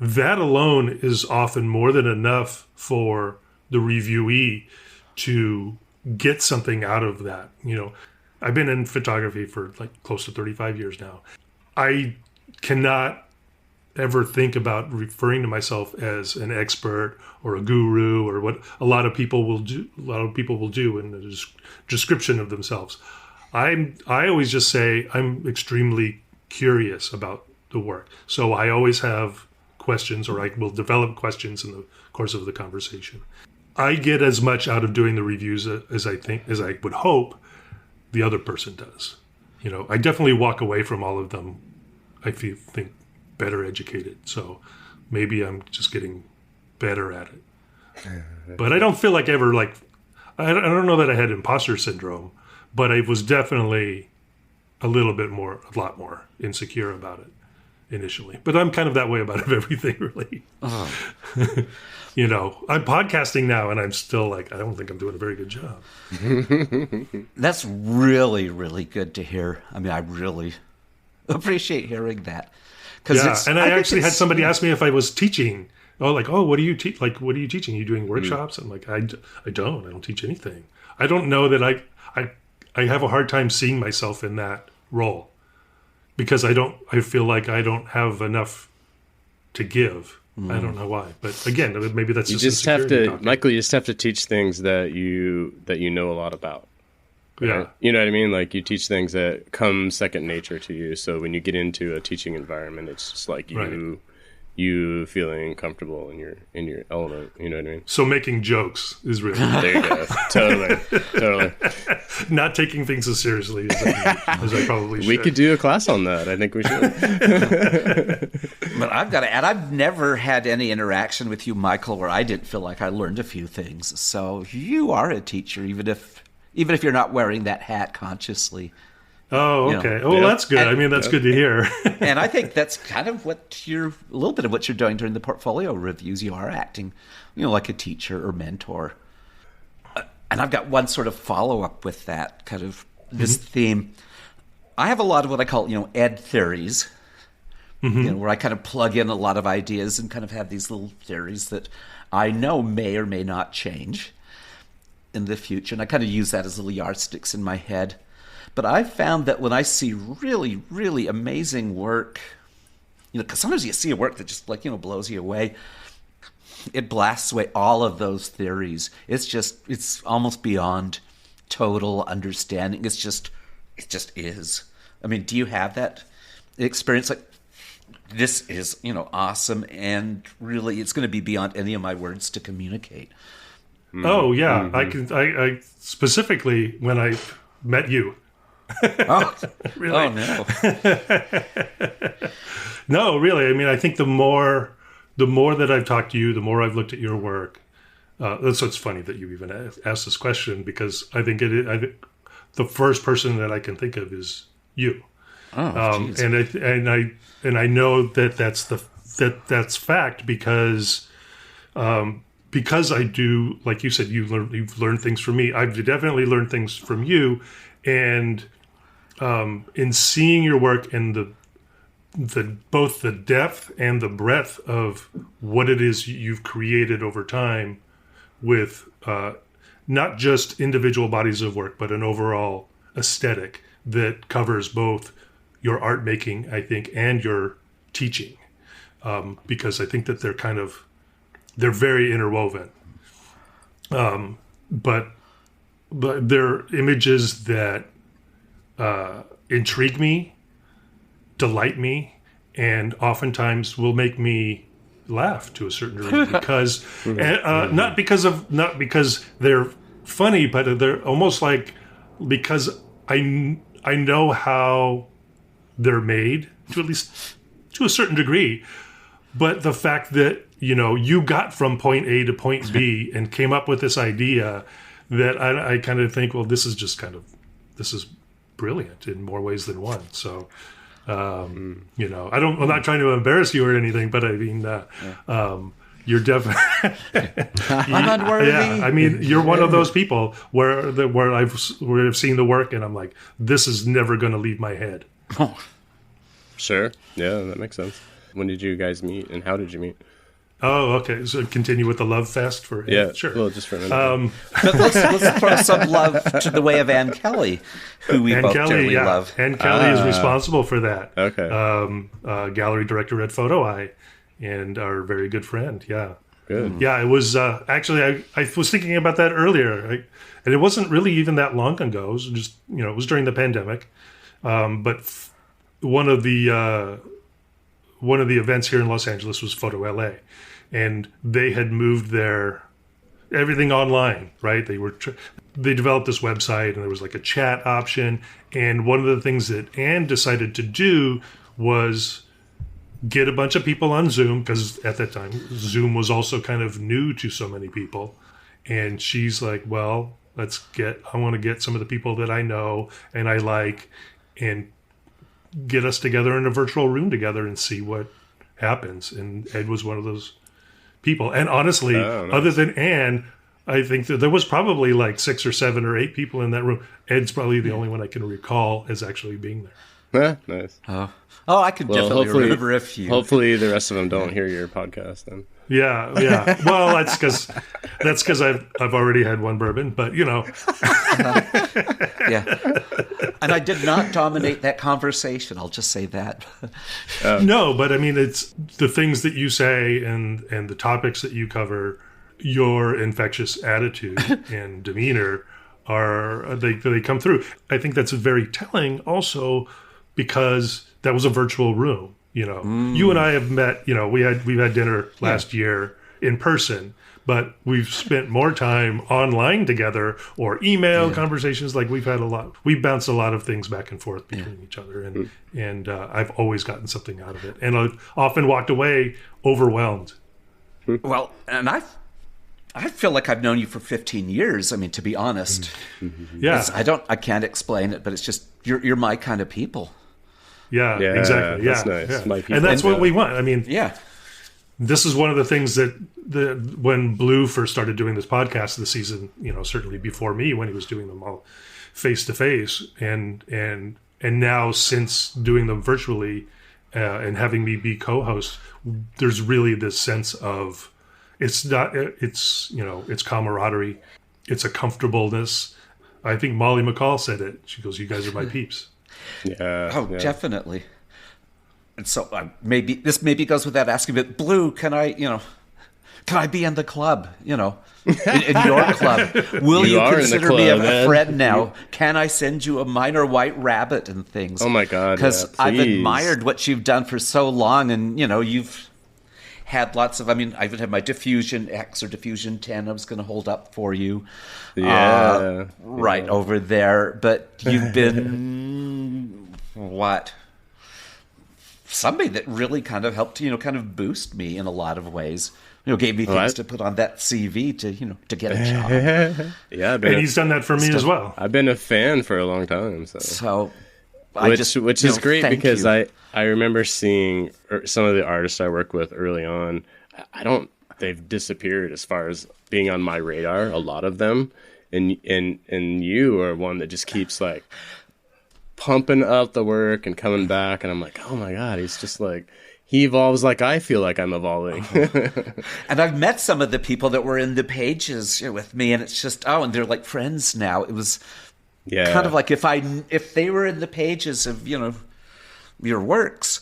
that alone is often more than enough for the reviewee to get something out of that. I've been in photography for like close to 35 years now. I cannot ever think about referring to myself as an expert or a guru, or what a lot of people will do in the description of themselves. I always just say I'm extremely curious about the work. So I always have questions, or I will develop questions in the course of the conversation. I get as much out of doing the reviews as I would hope the other person does. I definitely walk away from all of them, I think, better educated. So maybe I'm just getting better at it. But I don't feel like I don't know that I had imposter syndrome, but I was definitely a lot more insecure about it initially. But I'm kind of that way about everything, really. Oh. I'm podcasting now, and I'm still like, I don't think I'm doing a very good job. That's really, really good to hear. I mean, I really appreciate hearing that. And I actually had somebody ask me if I was teaching. What do you teach? Like, what are you teaching? Are you doing workshops? I'm like, I don't teach anything. I don't know that I have a hard time seeing myself in that role, because I feel like I don't have enough to give. I don't know why, but again, maybe that's just Michael, you just have to teach things that you know a lot about. Right? Yeah. You know what I mean? Like, you teach things that come second nature to you. So when you get into a teaching environment, it's just like you feeling comfortable in your element. You know what I mean? So making jokes is really there. You go. Totally. Not taking things as seriously as I probably should. We could do a class on that. I think we should. But I've got to add, I've never had any interaction with you, Michael, where I didn't feel like I learned a few things. So you are a teacher, even if you're not wearing that hat consciously. Oh, okay. Well, that's good. I mean, that's good to hear. And I think that's kind of a little bit of what you're doing during the portfolio reviews. You are acting, like a teacher or mentor. And I've got one sort of follow-up with that kind of this theme. I have a lot of what I call, ed theories, where I kind of plug in a lot of ideas and kind of have these little theories that I know may or may not change in the future. And I kind of use that as little yardsticks in my head. But I've found that when I see really, really amazing work, because sometimes you see a work that just blows you away. It blasts away all of those theories. It's almost beyond total understanding. It just is. I mean, do you have that experience? Like, this is, awesome, and really it's going to be beyond any of my words to communicate. Oh, yeah. I specifically, when I met you. Oh, really? Oh, no. No, really. I mean, I think the more that I've talked to you, the more I've looked at your work. That's what's funny that you even asked this question, because I think the first person that I can think of is you. Oh, and I know that that's fact because I do, like you said, you've learned things from me. I've definitely learned things from you, and in seeing your work and both the depth and the breadth of what it is you've created over time with not just individual bodies of work, but an overall aesthetic that covers both your art making, I think, and your teaching, because I think that they're very interwoven. But they're images that intrigue me, delight me, and oftentimes will make me laugh to a certain degree because not because they're funny, but they're almost like because I know how they're made, to at least to a certain degree. But the fact that you got from point A to point B and came up with this idea that I kind of think, well, this is brilliant in more ways than one. So, I'm not trying to embarrass you or anything, but I mean, you're definitely, I'm unworthy. Yeah, I mean, you're one of those people where I've seen the work and I'm like, this is never going to leave my head. Oh. Sure. Yeah, that makes sense. When did you guys meet and how did you meet? Oh, okay. So continue with the love fest for sure. Well, just for a minute. But let's throw some love to the way of Ann Kelly, who we both dearly love. Ann Kelly is responsible for that. Okay. Gallery director at Photo Eye, and our very good friend. Yeah. Good. Yeah, it was actually I was thinking about that earlier, and it wasn't really even that long ago. It was just it was during the pandemic, but one of the events here in Los Angeles was Photo LA. And they had moved everything online, right? They developed this website, and there was like a chat option. And one of the things that Anne decided to do was get a bunch of people on Zoom, because at that time Zoom was also kind of new to so many people. And she's like, well, I want to get some of the people that I know and I like, and get us together in a virtual room together and see what happens. And Ed was one of those people. And honestly, other than Anne, I think that there was probably like 6 or 7 or 8 people in that room. Ed's probably the only one I can recall as actually being there. Nice. I can definitely remember a few. Hopefully the rest of them don't hear your podcast then. Yeah. Well, that's because I've already had one bourbon, but yeah. And I did not dominate that conversation. I'll just say that. No, but I mean, it's the things that you say and the topics that you cover. Your infectious attitude and demeanor they come through. I think that's very telling, also because that was a virtual room, You and I have met, we've had dinner last year in person, but we've spent more time online together or email conversations. Like we bounced a lot of things back and forth between each other, and I've always gotten something out of it, and I've often walked away overwhelmed. Well, and I feel like I've known you for 15 years. I mean, to be honest, Yeah, I can't explain it, but it's just you're my kind of people. Yeah, exactly. Yeah, that's nice. Yeah. My people. And that's what we want. I mean, this is one of the things that when Blue first started doing this podcast this season, certainly before me, when he was doing them all face to face, and now since doing them virtually and having me be co-host, there's really this sense of it's camaraderie, it's a comfortableness. I think Molly McCall said it. She goes, "You guys are my peeps." Definitely. And so maybe goes without asking, but Blue, can I be in the club? In your club, will you consider me a friend now? Can I send you a minor white rabbit and things? Oh my God! Because I've admired what you've done for so long, and you've had lots of. I mean, I even had my Diffusion X or Diffusion 10. I was going to hold up for you, right over there. But you've been somebody that really kind of helped, kind of boost me in a lot of ways. Gave me things to put on that CV to get a job. And he's done that for me as well. I've been a fan for a long time, which is great because I remember seeing some of the artists I work with early on. They've disappeared as far as being on my radar. A lot of them, and you are one that just keeps like pumping up the work and coming back, and I'm like, oh my God, he's just like. He evolves like I feel like I'm evolving. And I've met some of the people that were in the pages with me, and it's just, and they're like friends now. It was kind of like if they were in the pages of, your works,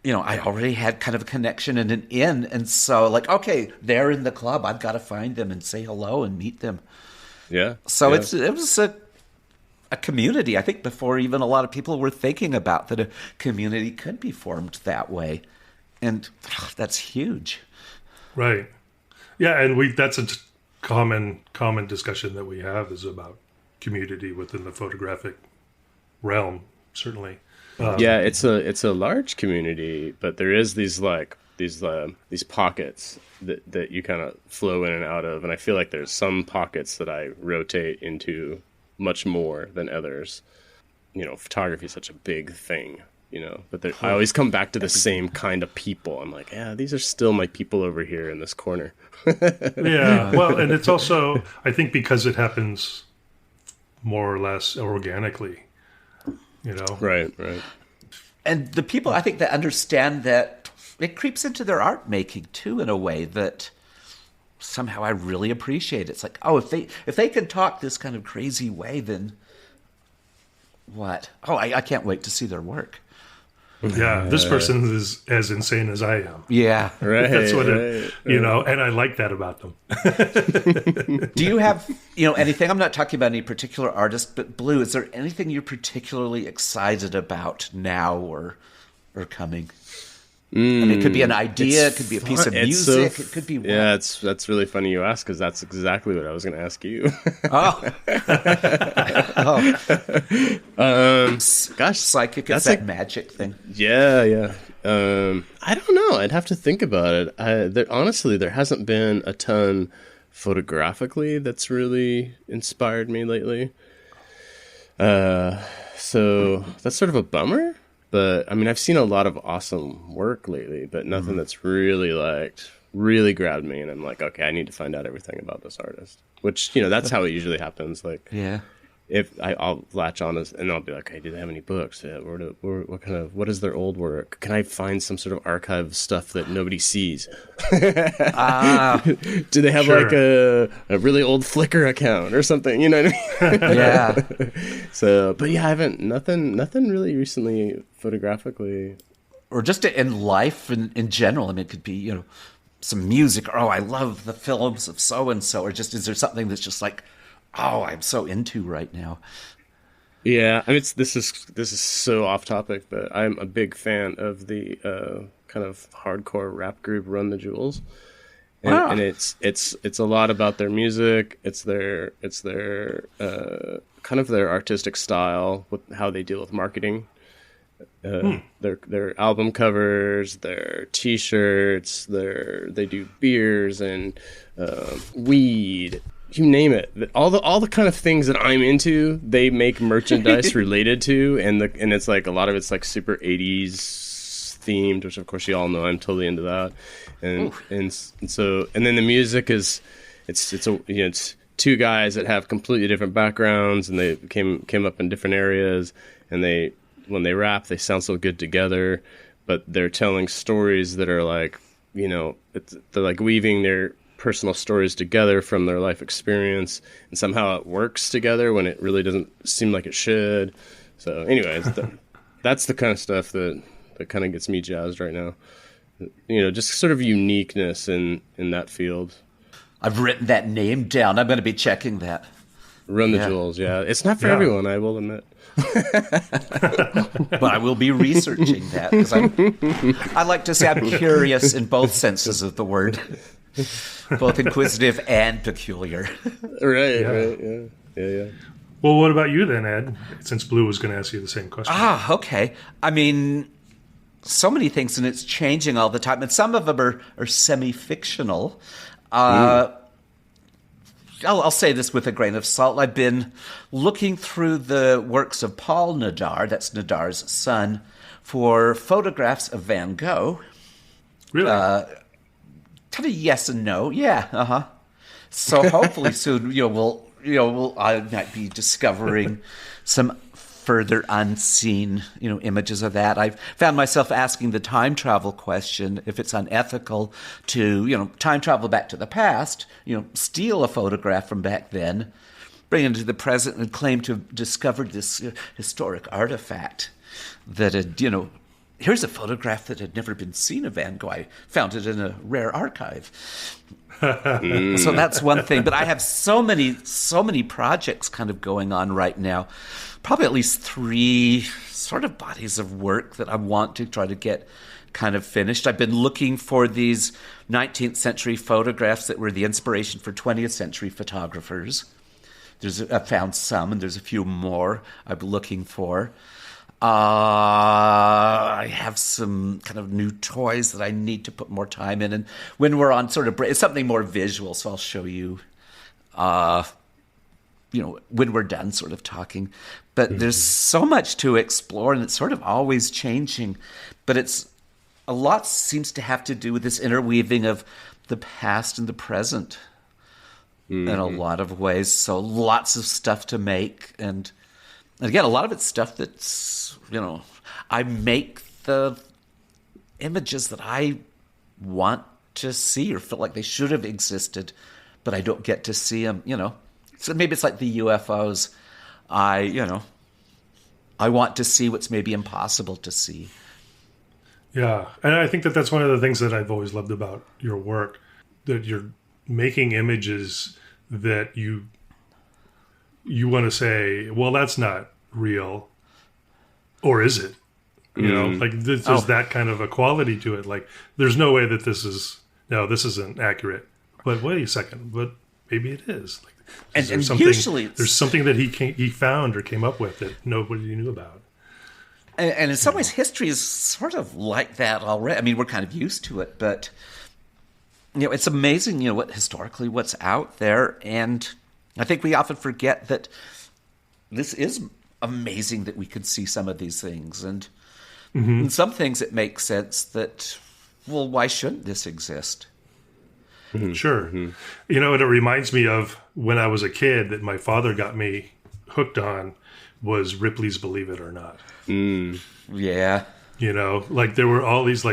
I already had kind of a connection and an in. And so like, okay, they're in the club. I've got to find them and say hello and meet them. Yeah. So it was a community, I think, before even a lot of people were thinking about that a community could be formed that way. And that's huge. Right. Yeah, and that's a common discussion that we have is about community within the photographic realm, certainly. It's a large community, but there is these pockets that you kind of flow in and out of, and I feel like there's some pockets that I rotate into much more than others. Photography is such a big thing, but I always come back to the same kind of people. I'm like, these are still my people over here in this corner. Well, and it's also, I think, because it happens more or less organically, Right. And the people, I think, that understand that it creeps into their art making too, in a way that somehow I really appreciate. It's like, if they can talk this kind of crazy way, then what? I can't wait to see their work. Yeah, this person is as insane as I am. Yeah, right. That's what and I like that about them. Do you have anything? I'm not talking about any particular artist, but Blue, is there anything you're particularly excited about now or coming? I mean, it could be an idea, it could be a piece of music, it could be what? Yeah, that's really funny you ask, because that's exactly what I was going to ask you. Gosh, psychic is that magic thing. Yeah. I don't know. I'd have to think about it. Honestly, there hasn't been a ton photographically that's really inspired me lately. So that's sort of a bummer. But I mean, I've seen a lot of awesome work lately, but nothing that's really grabbed me. And I'm like, okay, I need to find out everything about this artist. Which, that's how it usually happens. Like, if I'll latch on and I'll be like, hey, do they have any books? What is their old work? Can I find some sort of archive stuff that nobody sees? Do they have like a really old Flickr account or something? You know what I mean? Yeah. So, but yeah, I haven't nothing really recently photographically, or just in life in general. I mean, it could be some music. Or, I love the films of so and so. Or just is there something that's just like, I'm so into right now? Yeah, I mean, this is so off topic, but I'm a big fan of the kind of hardcore rap group Run the Jewels, and, Wow. and it's a lot about their music. It's their kind of their artistic style with how they deal with marketing. Their album covers, their T-shirts, they do beers and weed. You name it. All the kind of things that I'm into, they make merchandise related to, and it's like a lot of it's like super 80s themed, which of course you all know I'm totally into that. And then the music is it's two guys that have completely different backgrounds, and they came up in different areas, and when they rap, they sound so good together, but they're telling stories that are like, they're like weaving their personal stories together from their life experience, and somehow it works together when it really doesn't seem like it should. So anyways, that's the kind of stuff that kind of gets me jazzed right now. Just sort of uniqueness in that field. I've written that name down. I'm going to be checking that. Run the Jewels, yeah. It's not for everyone, I will admit. But I will be researching that, because I like to say I'm curious in both senses of the word. Both inquisitive and peculiar. Right, yeah. Well, what about you then, Ed? Since Blue was going to ask you the same question. Okay. I mean, so many things, and it's changing all the time. And some of them are semi-fictional. I'll say this with a grain of salt. I've been looking through the works of Paul Nadar, that's Nadar's son, for photographs of Van Gogh. Really? Kind of yes and no, yeah, So hopefully soon, I might be discovering some further unseen, images of that. I've found myself asking the time travel question, if it's unethical to, time travel back to the past, steal a photograph from back then, bring it to the present, and claim to have discovered this historic artifact that had, here's a photograph that had never been seen of Van Gogh. I found it in a rare archive. So that's one thing. But I have so many projects kind of going on right now. Probably at least 3 sort of bodies of work that I want to try to get kind of finished. I've been looking for these 19th century photographs that were the inspiration for 20th century photographers. I found some, and there's a few more I've been looking for. I have some kind of new toys that I need to put more time in. And when we're on sort of break, it's something more visual, so I'll show you, when we're done sort of talking. But there's so much to explore, and it's sort of always changing. But a lot seems to have to do with this interweaving of the past and the present in a lot of ways. So lots of stuff to make. And again, a lot of it's stuff that's, I make the images that I want to see or feel like they should have existed, but I don't get to see them, So maybe it's like the UFOs. I want to see what's maybe impossible to see. Yeah, and I think that's one of the things that I've always loved about your work, that you're making images that you want to say, well, that's not real, or is it? There's that kind of a quality to it. Like, there's no way that this isn't accurate. But wait a second, but maybe it is. Like, and usually there's something that he found or came up with that nobody knew about. And in some ways, history is sort of like that already. I mean, we're kind of used to it, but it's amazing, what's out there. And I think we often forget that this is amazing that we can see some of these things. And in some things it makes sense that, well, why shouldn't this exist? Sure. And it reminds me of when I was a kid that my father got me hooked on was Ripley's Believe It or Not. Yeah. There were all these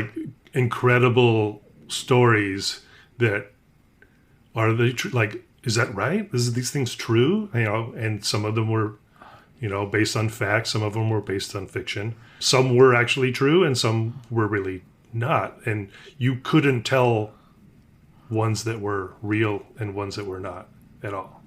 incredible stories that are they is that right? Is these things true? And some of them were, based on facts. Some of them were based on fiction. Some were actually true, and some were really not. And you couldn't tell ones that were real and ones that were not at all.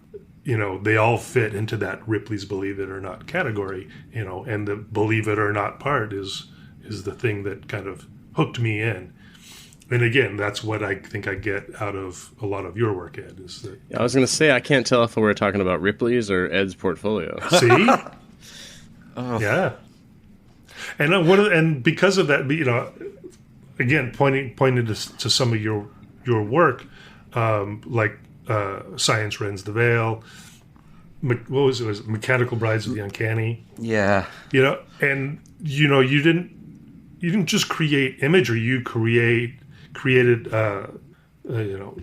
they all fit into that Ripley's Believe It or Not category, and the Believe It or Not part is the thing that kind of hooked me in. And again, that's what I think I get out of a lot of your work, Ed. Is that, I was going to say, I can't tell if we're talking about Ripley's or Ed's portfolio. See? Yeah. And and because of that, again, pointing to some of your work, like Science Rends the Veil, what was it? Was it Mechanical Brides of the Uncanny? Yeah. And you didn't just create imagery. You created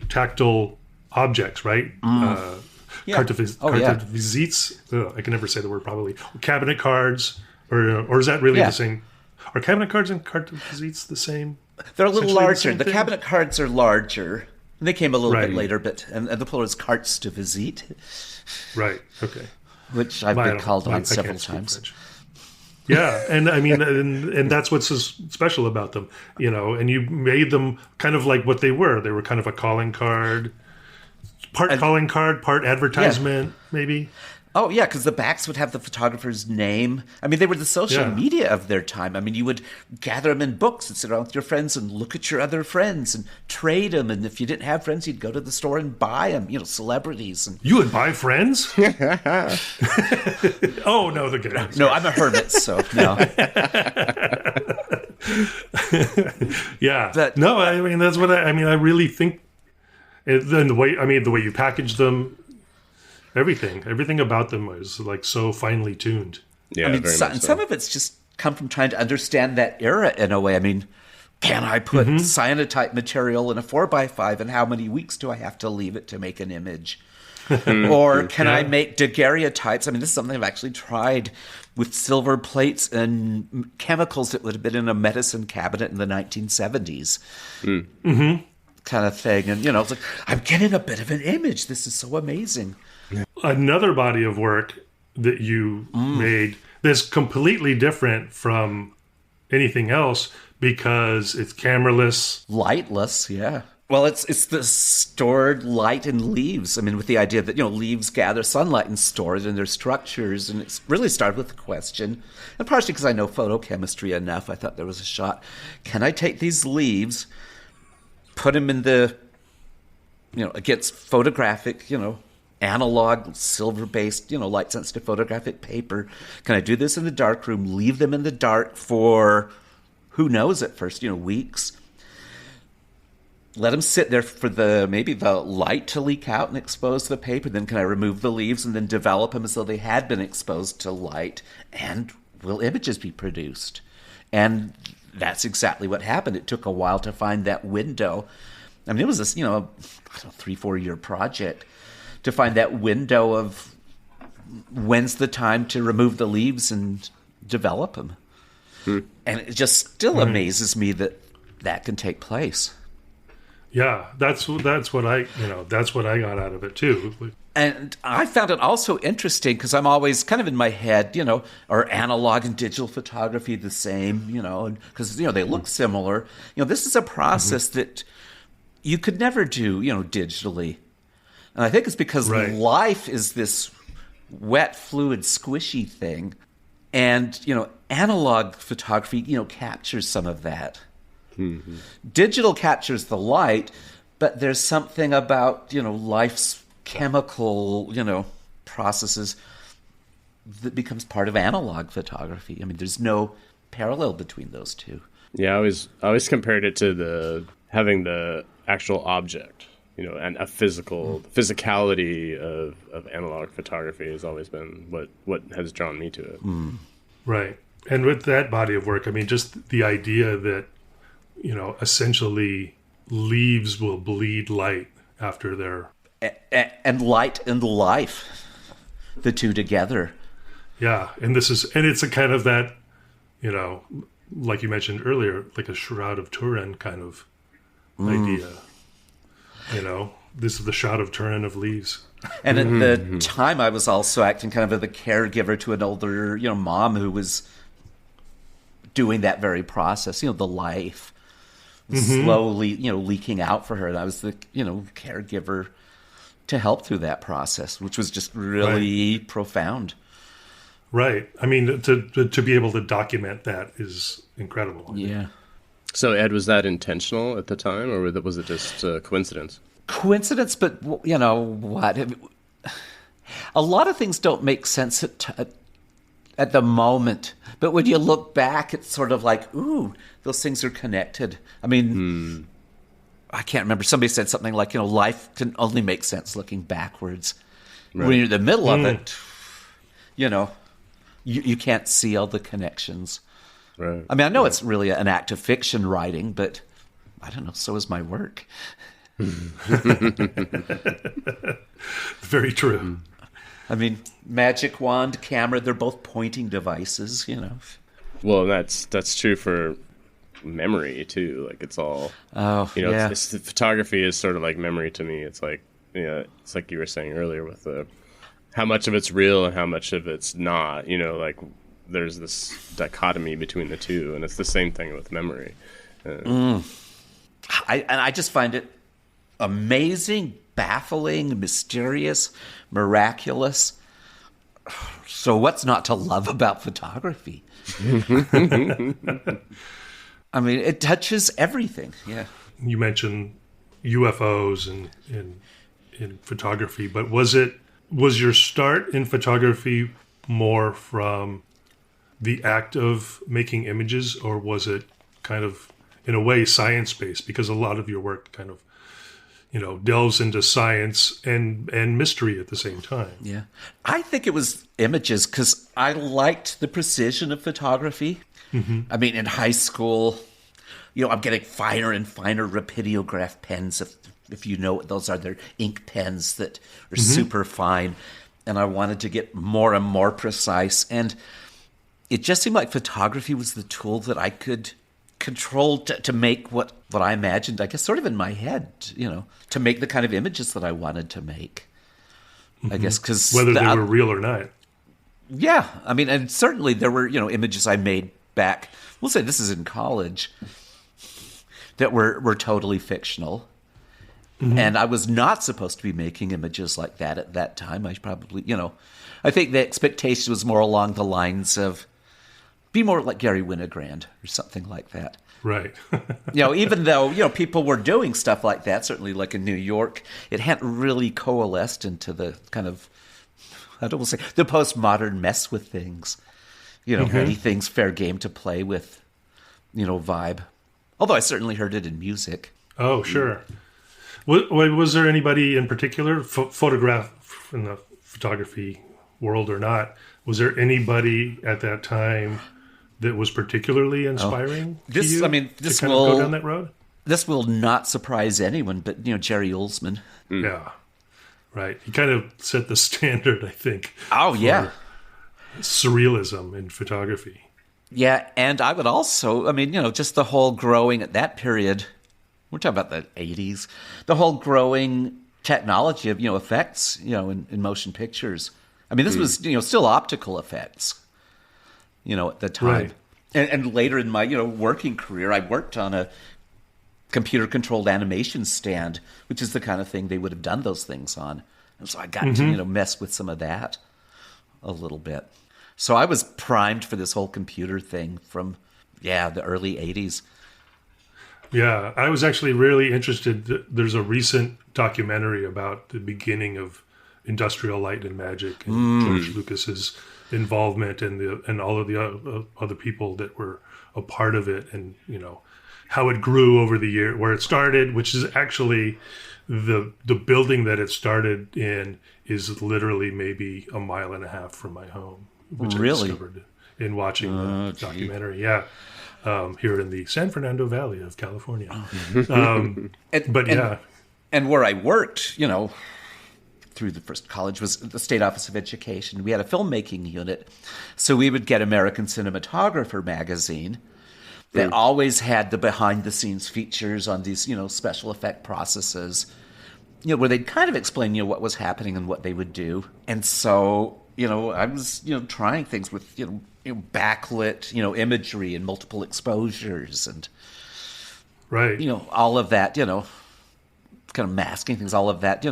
tactile objects, right? Yeah. Cartevisites. I can never say the word probably. Cabinet cards, or is that really the same? Are cabinet cards and cartevisites the same? They're a little larger. The cabinet cards are larger. They came a little bit later, and the plural is cartes de visite. Right. Okay. Which I've been called on several times. Yeah, and I mean, and that's what's so special about them, and you made them kind of like what they were. They were kind of a calling card, part advertisement, maybe. Oh, yeah, because the backs would have the photographer's name. I mean, they were the social media of their time. I mean, you would gather them in books and sit around with your friends and look at your other friends and trade them. And if you didn't have friends, you'd go to the store and buy them, celebrities. And you would buy friends? Oh, no, they're good. No, I'm a hermit, so no. Yeah. No, I mean, that's what I really think. Then the way you package them, everything about them was like so finely tuned. Yeah, very much so. Some of it's just come from trying to understand that era in a way. I mean, can I put cyanotype material in a 4x5, and how many weeks do I have to leave it to make an image? Or can I make daguerreotypes? I mean, this is something I've actually tried with silver plates and chemicals that would have been in a medicine cabinet in the 1970s. Kind of thing. And, it's like, I'm getting a bit of an image. This is so amazing. Another body of work that you made that's completely different from anything else because it's cameraless. Lightless, yeah. Well, it's the stored light in leaves. I mean, with the idea that, leaves gather sunlight and store it in their structures. And it's really started with the question, and partially because I know photochemistry enough, I thought there was a shot. Can I take these leaves, put them in the, against photographic, analog, silver-based, light-sensitive photographic paper. Can I do this in the darkroom, leave them in the dark for, who knows at first, weeks? Let them sit there for maybe the light to leak out and expose the paper. Then can I remove the leaves and then develop them as though they had been exposed to light? And will images be produced? And that's exactly what happened. It took a while to find that window. I mean, it was this, 3-4 year project to find that window of when's the time to remove the leaves and develop them. And it just still amazes me that can take place. Yeah, that's what I got out of it too. And I found it also interesting because I'm always kind of in my head, are analog and digital photography the same, because, they look similar. This is a process that you could never do, digitally. And I think it's because life is this wet, fluid, squishy thing. And, analog photography, captures some of that. Digital captures the light, but there's something about, life's chemical, processes that becomes part of analog photography. I mean, there's no parallel between those two. Yeah, I always compared it to having the actual object. And a physicality of analog photography has always been what has drawn me to it. Right. And with that body of work, I mean, just the idea that, essentially leaves will bleed light after they're... And light and life, the two together. Yeah. And it's a kind of that, like you mentioned earlier, like a Shroud of Turin kind of idea. This is the Shroud of Turin of leaves. And at the time, I was also acting kind of as the caregiver to an older, mom who was doing that very process. The life was slowly, leaking out for her. And I was the, caregiver to help through that process, which was just really profound. Right. I mean, to be able to document that is incredible. Yeah. So, Ed, was that intentional at the time, or was it just coincidence? Coincidence, but you know what? A lot of things don't make sense at the moment, but when you look back, it's sort of like, ooh, those things are connected. I mean, I can't remember. Somebody said something like, you know, life can only make sense looking backwards. Right. When you're in the middle of it, you know, you can't see all the connections. Right. I mean, I know it's really an act of fiction writing, but I don't know, so is my work. Very true. I mean, magic wand, camera, they're both pointing devices, you know. Well, that's true for memory too. Like it's all, you know, it's photography is sort of like memory to me. It's like, it's like you were saying earlier with how much of it's real and how much of it's not, you know, like there's this dichotomy between the two, and it's the same thing with memory. I just find it amazing, baffling, mysterious, miraculous. So what's not to love about photography? I mean, it touches everything. Yeah. You mentioned UFOs in photography, but was your start in photography more from the act of making images, or was it kind of, in a way, science-based? Because a lot of your work kind of, you know, delves into science and mystery at the same time. Yeah. I think it was images because I liked the precision of photography. Mm-hmm. I mean, in high school, you know, I'm getting finer and finer rapidograph pens. If you know what those are, they're ink pens that are super fine. And I wanted to get more and more precise. And it just seemed like photography was the tool that I could control to make what I imagined, I guess, sort of in my head, you know, to make the kind of images that I wanted to make. I guess because whether they were real or not. Yeah. I mean, and certainly there were, you know, images I made back, we'll say this is in college, that were totally fictional. Mm-hmm. And I was not supposed to be making images like that at that time. I probably, you know, I think the expectation was more along the lines of be more like Gary Winogrand or something like that. Right. You know, even though, you know, people were doing stuff like that, certainly like in New York, it hadn't really coalesced into the kind of, I don't want to say, the postmodern mess with things. You know, anything's fair game to play with, you know, vibe. Although I certainly heard it in music. Oh, sure. Was there anybody in particular, photograph in the photography world or not, was there anybody at that time that was particularly inspiring to you? I mean, this will go down that road. This will not surprise anyone, but you know, Jerry Ullsman. Yeah, right. He kind of set the standard, I think. Oh yeah, surrealism in photography. Yeah, and I would also, I mean, you know, just the whole growing at that period. We're talking about the 80s. The whole growing technology of, you know, effects, you know, in motion pictures. I mean, this was, you know, still optical effects, you know, at the time. Right. And later in my, you know, working career, I worked on a computer-controlled animation stand, which is the kind of thing they would have done those things on. And so I got to, you know, mess with some of that a little bit. So I was primed for this whole computer thing from, the early 80s. Yeah, I was actually really interested. There's a recent documentary about the beginning of Industrial Light and Magic and George Lucas's involvement and all of the other people that were a part of it, and you know how it grew over the year, where it started, which is actually the building that it started in is literally maybe a mile and a half from my home, which I discovered in watching the documentary. Yeah. Here in the San Fernando Valley of California. And where I worked, you know, through the first college was the State Office of Education. We had a filmmaking unit. So we would get American Cinematographer magazine that always had the behind-the-scenes features on these, you know, special effect processes, you know, where they'd kind of explain, you know, what was happening and what they would do. And so, you know, I was, you know, trying things with, you know, backlit, you know, imagery and multiple exposures and, you know, all of that, you know, kind of masking things, all of that,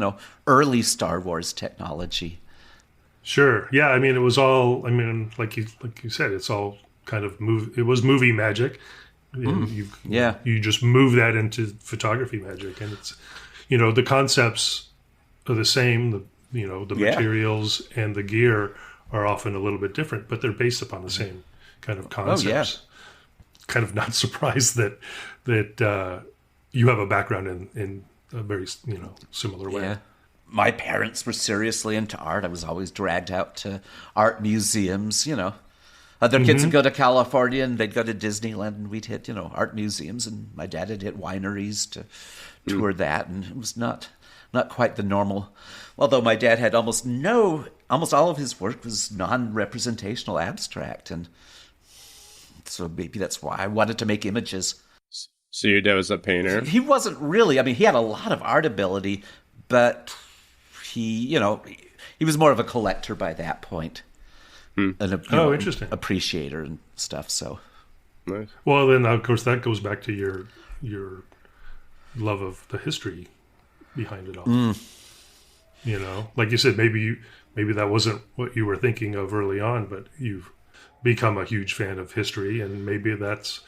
early Star Wars technology. Sure. Yeah. I mean, it was all. I mean, like you said, it's all kind of It was movie magic. And you just move that into photography magic, and it's, the concepts are the same. The materials and the gear are often a little bit different, but they're based upon the same kind of concepts. Oh, yeah. Kind of not surprised that you have a background in a very similar way. Yeah. My parents were seriously into art. I was always dragged out to art museums. Other kids would go to California and they'd go to Disneyland, and we'd hit art museums, and my dad had hit wineries to tour that, and it was not quite the normal. Although my dad had almost all of his work was non-representational abstract, and so maybe that's why I wanted to make images. So your dad was a painter? He wasn't really. I mean, he had a lot of art ability, but he was more of a collector by that point. And interesting. Appreciator and stuff. So, nice. Well, then of course that goes back to your love of the history behind it all. Like you said, maybe that wasn't what you were thinking of early on, but you've become a huge fan of history, and maybe that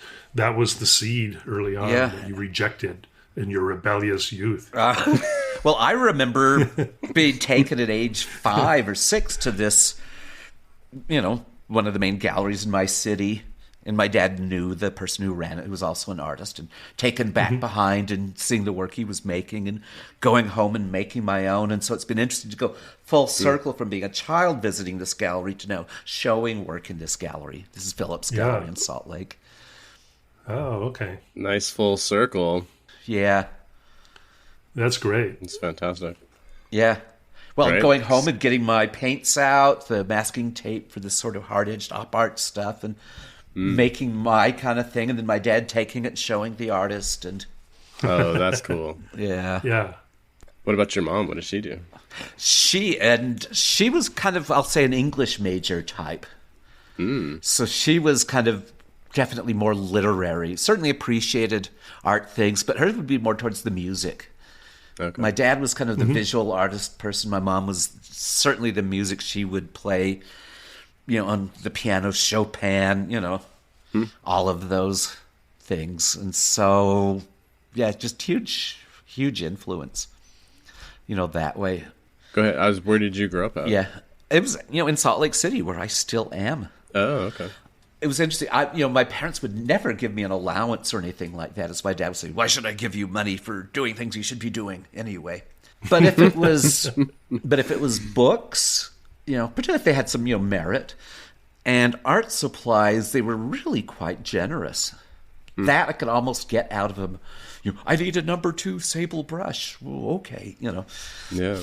was the seed early on that you rejected in your rebellious youth. Well, I remember being taken at age 5 or 6 to this, one of the main galleries in my city, and my dad knew the person who ran it, who was also an artist, and taken back behind and seeing the work he was making and going home and making my own. And so it's been interesting to go full circle from being a child visiting this gallery to now showing work in this gallery. This is Phillips Gallery in Salt Lake. Oh, okay. Nice full circle. Yeah. That's great. It's fantastic. Yeah. Well, right? Going home and getting my paints out, the masking tape for this sort of hard-edged op art stuff, and making my kind of thing, and then my dad taking it and showing the artist. And oh, that's cool. Yeah. What about your mom? What does she do? She was kind of, I'll say, an English major type. So she was kind of definitely more literary, certainly appreciated art things, but hers would be more towards the music. Okay. My dad was kind of the visual artist person. My mom was certainly the music. She would play, on the piano, Chopin, all of those things. And so, yeah, just huge influence, that way. Go ahead. Where did you grow up at? Yeah. It was, in Salt Lake City, where I still am. Oh, okay. It was interesting. My parents would never give me an allowance or anything like that. As my dad would say, "Why should I give you money for doing things you should be doing anyway?" But if it was, books, particularly if they had some, merit, and art supplies, they were really quite generous. That I could almost get out of them. I need a number 2 sable brush. Well, okay, Yeah.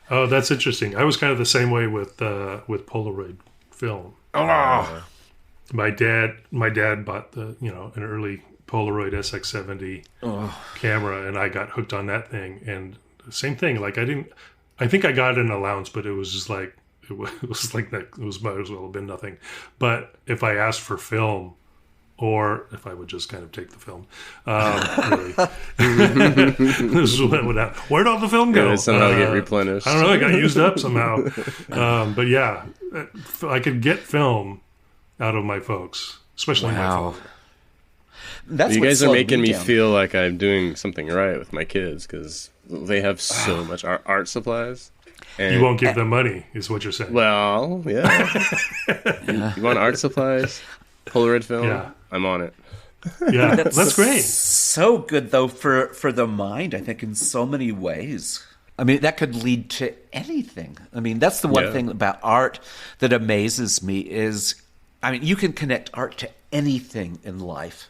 Oh, that's interesting. I was kind of the same way with Polaroid film. Oh. My dad bought an early Polaroid SX70 camera, and I got hooked on that thing. And same thing, like I think I got an allowance, but it was just like it was like that. It might as well have been nothing. But if I asked for film, or if I would just kind of take the film, really, this is what would happen. Where'd all the film go? Yeah, somehow get replenished. I don't know. It got used up somehow. But yeah, I could get film out of my folks, especially my father. That's you guys are making me feel like I'm doing something right with my kids, because they have so much art supplies. And you won't give them money, is what you're saying. Well, yeah. You want art supplies? Polaroid film? Yeah. I'm on it. Yeah, that's great. So good, though, for the mind, I think, in so many ways. I mean, that could lead to anything. I mean, that's the one thing about art that amazes me is, you can connect art to anything in life.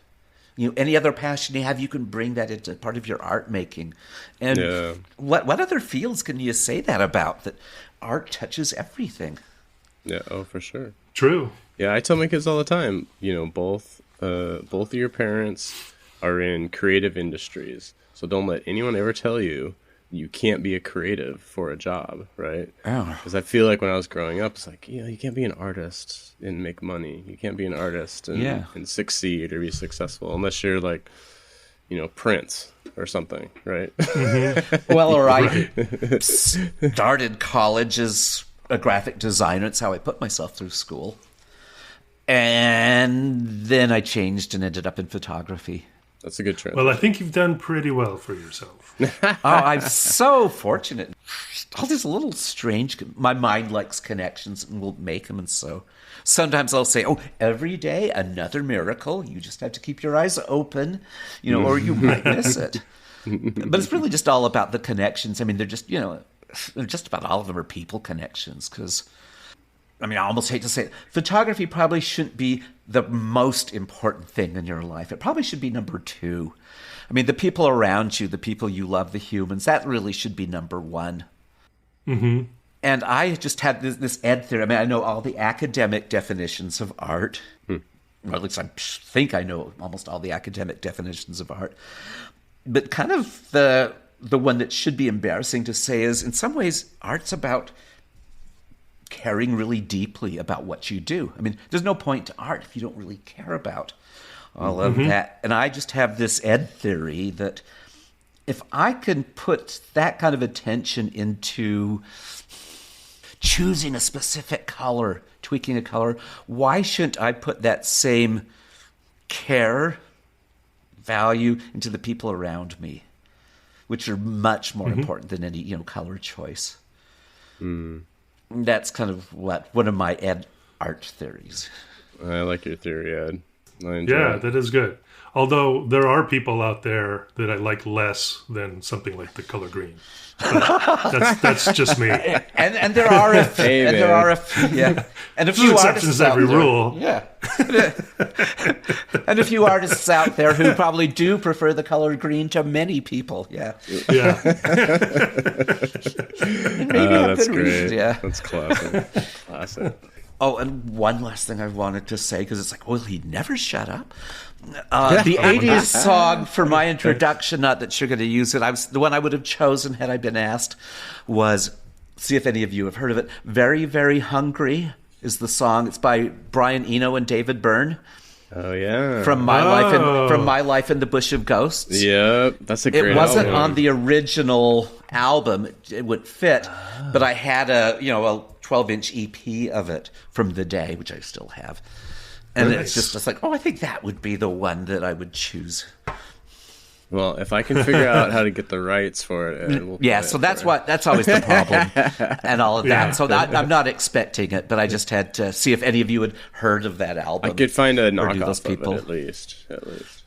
Any other passion you have, you can bring that into part of your art making. And what other fields can you say that about? That art touches everything. Yeah, oh, for sure. True. Yeah, I tell my kids all the time, both of your parents are in creative industries. So don't let anyone ever tell you can't be a creative for a job, right? Because I feel like when I was growing up, it's like, you can't be an artist and make money. You can't be an artist and succeed or be successful unless you're like, Prince or something, right? Well, or I started college as a graphic designer. It's how I put myself through school. And then I changed and ended up in photography. That's a good trend. Well, I think you've done pretty well for yourself. I'm so fortunate. All these little strange, my mind likes connections and will make them. And so sometimes I'll say, every day, another miracle. You just have to keep your eyes open, or you might miss it. But it's really just all about the connections. I mean, they're just, just about all of them are people connections. Because, I almost hate to say it, photography probably shouldn't be the most important thing in your life. It probably should be number 2. The people around you, the people you love, the humans, that really should be number 1. Mm-hmm. And I just had this Ed theory. I know all the academic definitions of art. Or at least I think I know almost all the academic definitions of art. But kind of the one that should be embarrassing to say is, in some ways, art's about caring really deeply about what you do. There's no point to art if you don't really care about all of that. And I just have this Ed theory that if I can put that kind of attention into choosing a specific color, tweaking a color, why shouldn't I put that same care, value into the people around me, which are much more important than any, color choice. That's kind of one of my art theories. I like your theory, Ed. I enjoy it. That is good. Although there are people out there that I like less than something like the color green. But that's just me. And there are a few, and a few artists out every there. Rule. Yeah. And a few artists out there who probably do prefer the color green to many people. Yeah. Yeah. That's great. Reason, yeah. That's classic. Oh, and one last thing I wanted to say, because it's like, will he never shut up? The 80s song for my introduction, not that you're going to use it, the one I would have chosen had I been asked, was, see if any of you have heard of it, Very, Very Hungry is the song. It's by Brian Eno and David Byrne. Oh, yeah. From My Life in the Bush of Ghosts. Yep, that's a great album. It wasn't on the original album. It would fit, but I had a 12-inch EP of it from the day, which I still have. And nice. It's just like, I think that would be the one that I would choose. Well, if I can figure out how to get the rights for it, so that's always the problem and all of that. So I'm not expecting it, but I just had to see if any of you had heard of that album. I could find a knockoff of it at least.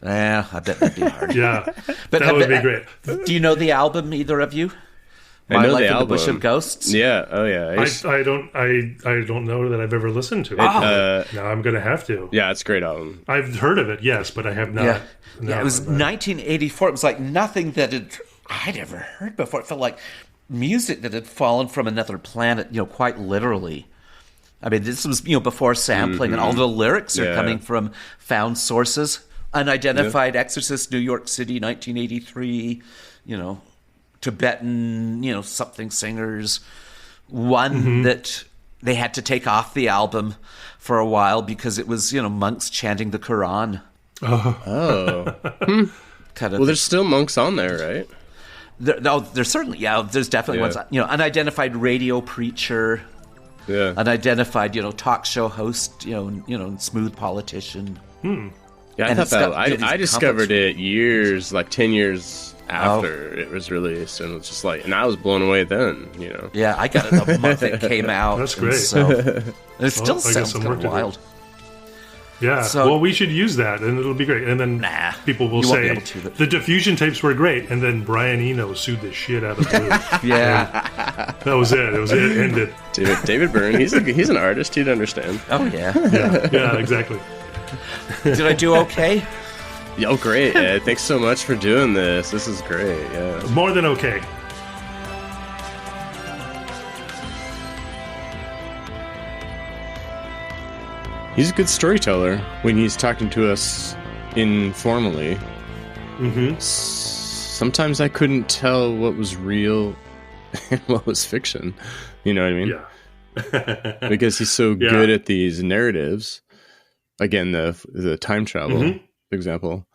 Yeah, I bet that'd be hard. Yeah, but that would be great. Do you know the album, either of you? I know Life the in album. the Bush of Ghosts? Yeah. Oh, yeah. I don't know that I've ever listened to it. Now I'm going to have to. Yeah, it's a great album. I've heard of it, yes, but I have not. Yeah, it was 1984. It was like nothing that I'd ever heard before. It felt like music that had fallen from another planet, quite literally. This was, before sampling, and all the lyrics are coming from found sources. Unidentified Exorcist, New York City, 1983, Tibetan, something singers. One that they had to take off the album for a while because it was, monks chanting the Quran. Oh. Kind of. Well, there's still monks on there, right? There's certainly, there's definitely ones, unidentified radio preacher. Yeah. Unidentified, talk show host, smooth politician. Yeah, I thought that. I discovered it years, like 10 years after it was released, and it was just like, and I was blown away then, Yeah, I got it the month it came out. That's great. So, it still sounds kind of wild. Yeah, so, we should use that, and it'll be great. And then people will say, the Diffusion tapes were great, and then Brian Eno sued the shit out of Blue. Yeah. That was it. It ended. Dude, David Byrne, he's an artist. He'd understand. Oh, yeah. Yeah, exactly. Did I do okay? Oh, great, Ed. Thanks so much for doing this. This is great, yeah. More than okay. He's a good storyteller when he's talking to us informally. Mm-hmm. Sometimes I couldn't tell what was real and what was fiction. You know what I mean? Yeah. Because he's so good at these narratives. Again, the time travel example.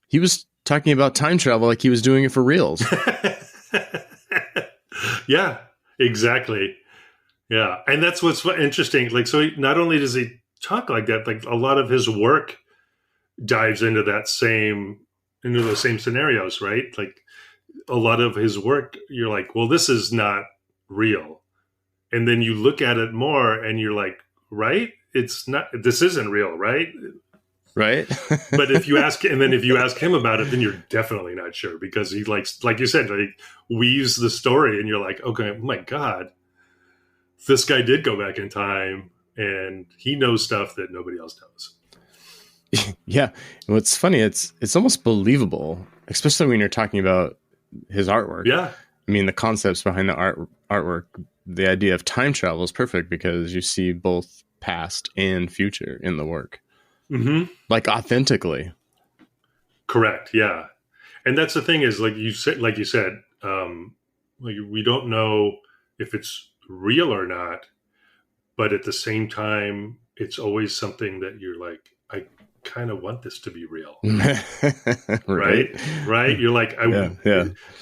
He was talking about time travel like he was doing it for reals. Yeah, exactly. Yeah. And that's what's interesting. Like, so not only does he talk like that, like a lot of his work dives into the same scenarios, right? Like a lot of his work, you're like, well, this is not real. And then you look at it more and you're like, right? This isn't real, right? Right. But if you ask him about it, then you're definitely not sure, because he like you said, like weaves the story and you're like, okay, oh my God, this guy did go back in time and he knows stuff that nobody else knows. Yeah. And what's funny, it's almost believable, especially when you're talking about his artwork. Yeah. I mean, the concepts behind the artwork, the idea of time travel is perfect because you see both past and future in the work. Mm-hmm. Like authentically. Correct. Yeah. And that's the thing is, like you said, like we don't know if it's real or not, but at the same time, it's always something that you're like, I kind of want this to be real. Right. You're like,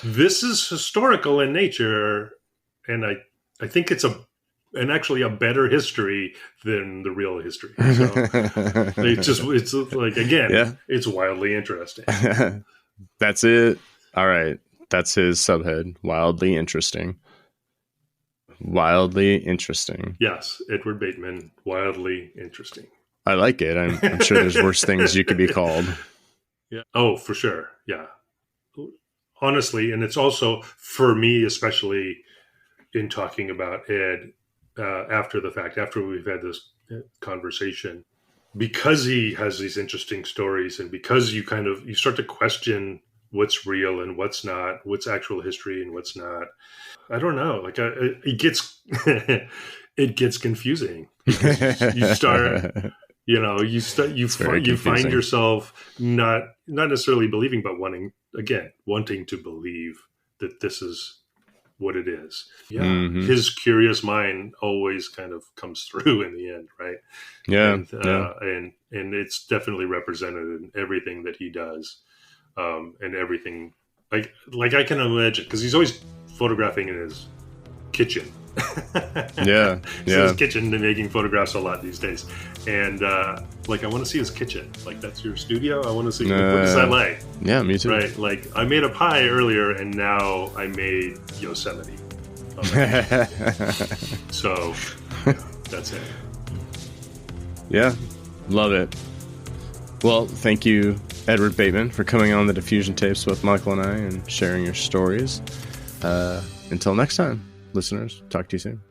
this is historical in nature. And I think it's actually a better history than the real history. So it's like, again, it's wildly interesting. That's it. All right. That's his subhead. Wildly interesting. Wildly interesting. Yes. Edward Bateman. Wildly interesting. I like it. I'm sure there's worse things you could be called. Yeah. Oh, for sure. Yeah. Honestly. And it's also for me, especially in talking about Ed, after the fact, after we've had this conversation, because he has these interesting stories and because you start to question what's real and what's not, what's actual history and what's not. I don't know. Like it gets confusing. You start, you find yourself not necessarily believing, but wanting to believe that this is what it is. Yeah. Mm-hmm. His curious mind always kind of comes through in the end. Right. Yeah. And it's definitely represented in everything that he does. And everything like I can imagine, because he's always photographing in his kitchen. Yeah. His kitchen, and making photographs a lot these days. And I want to see his kitchen. Like, that's your studio. I want to see what does that like. Yeah, me too. Right. Like, I made a pie earlier, and now I made Yosemite. So that's it. Yeah, love it. Well, thank you, Edward Bateman, for coming on the Diffusion Tapes with Michael and I and sharing your stories. Until next time, listeners, talk to you soon.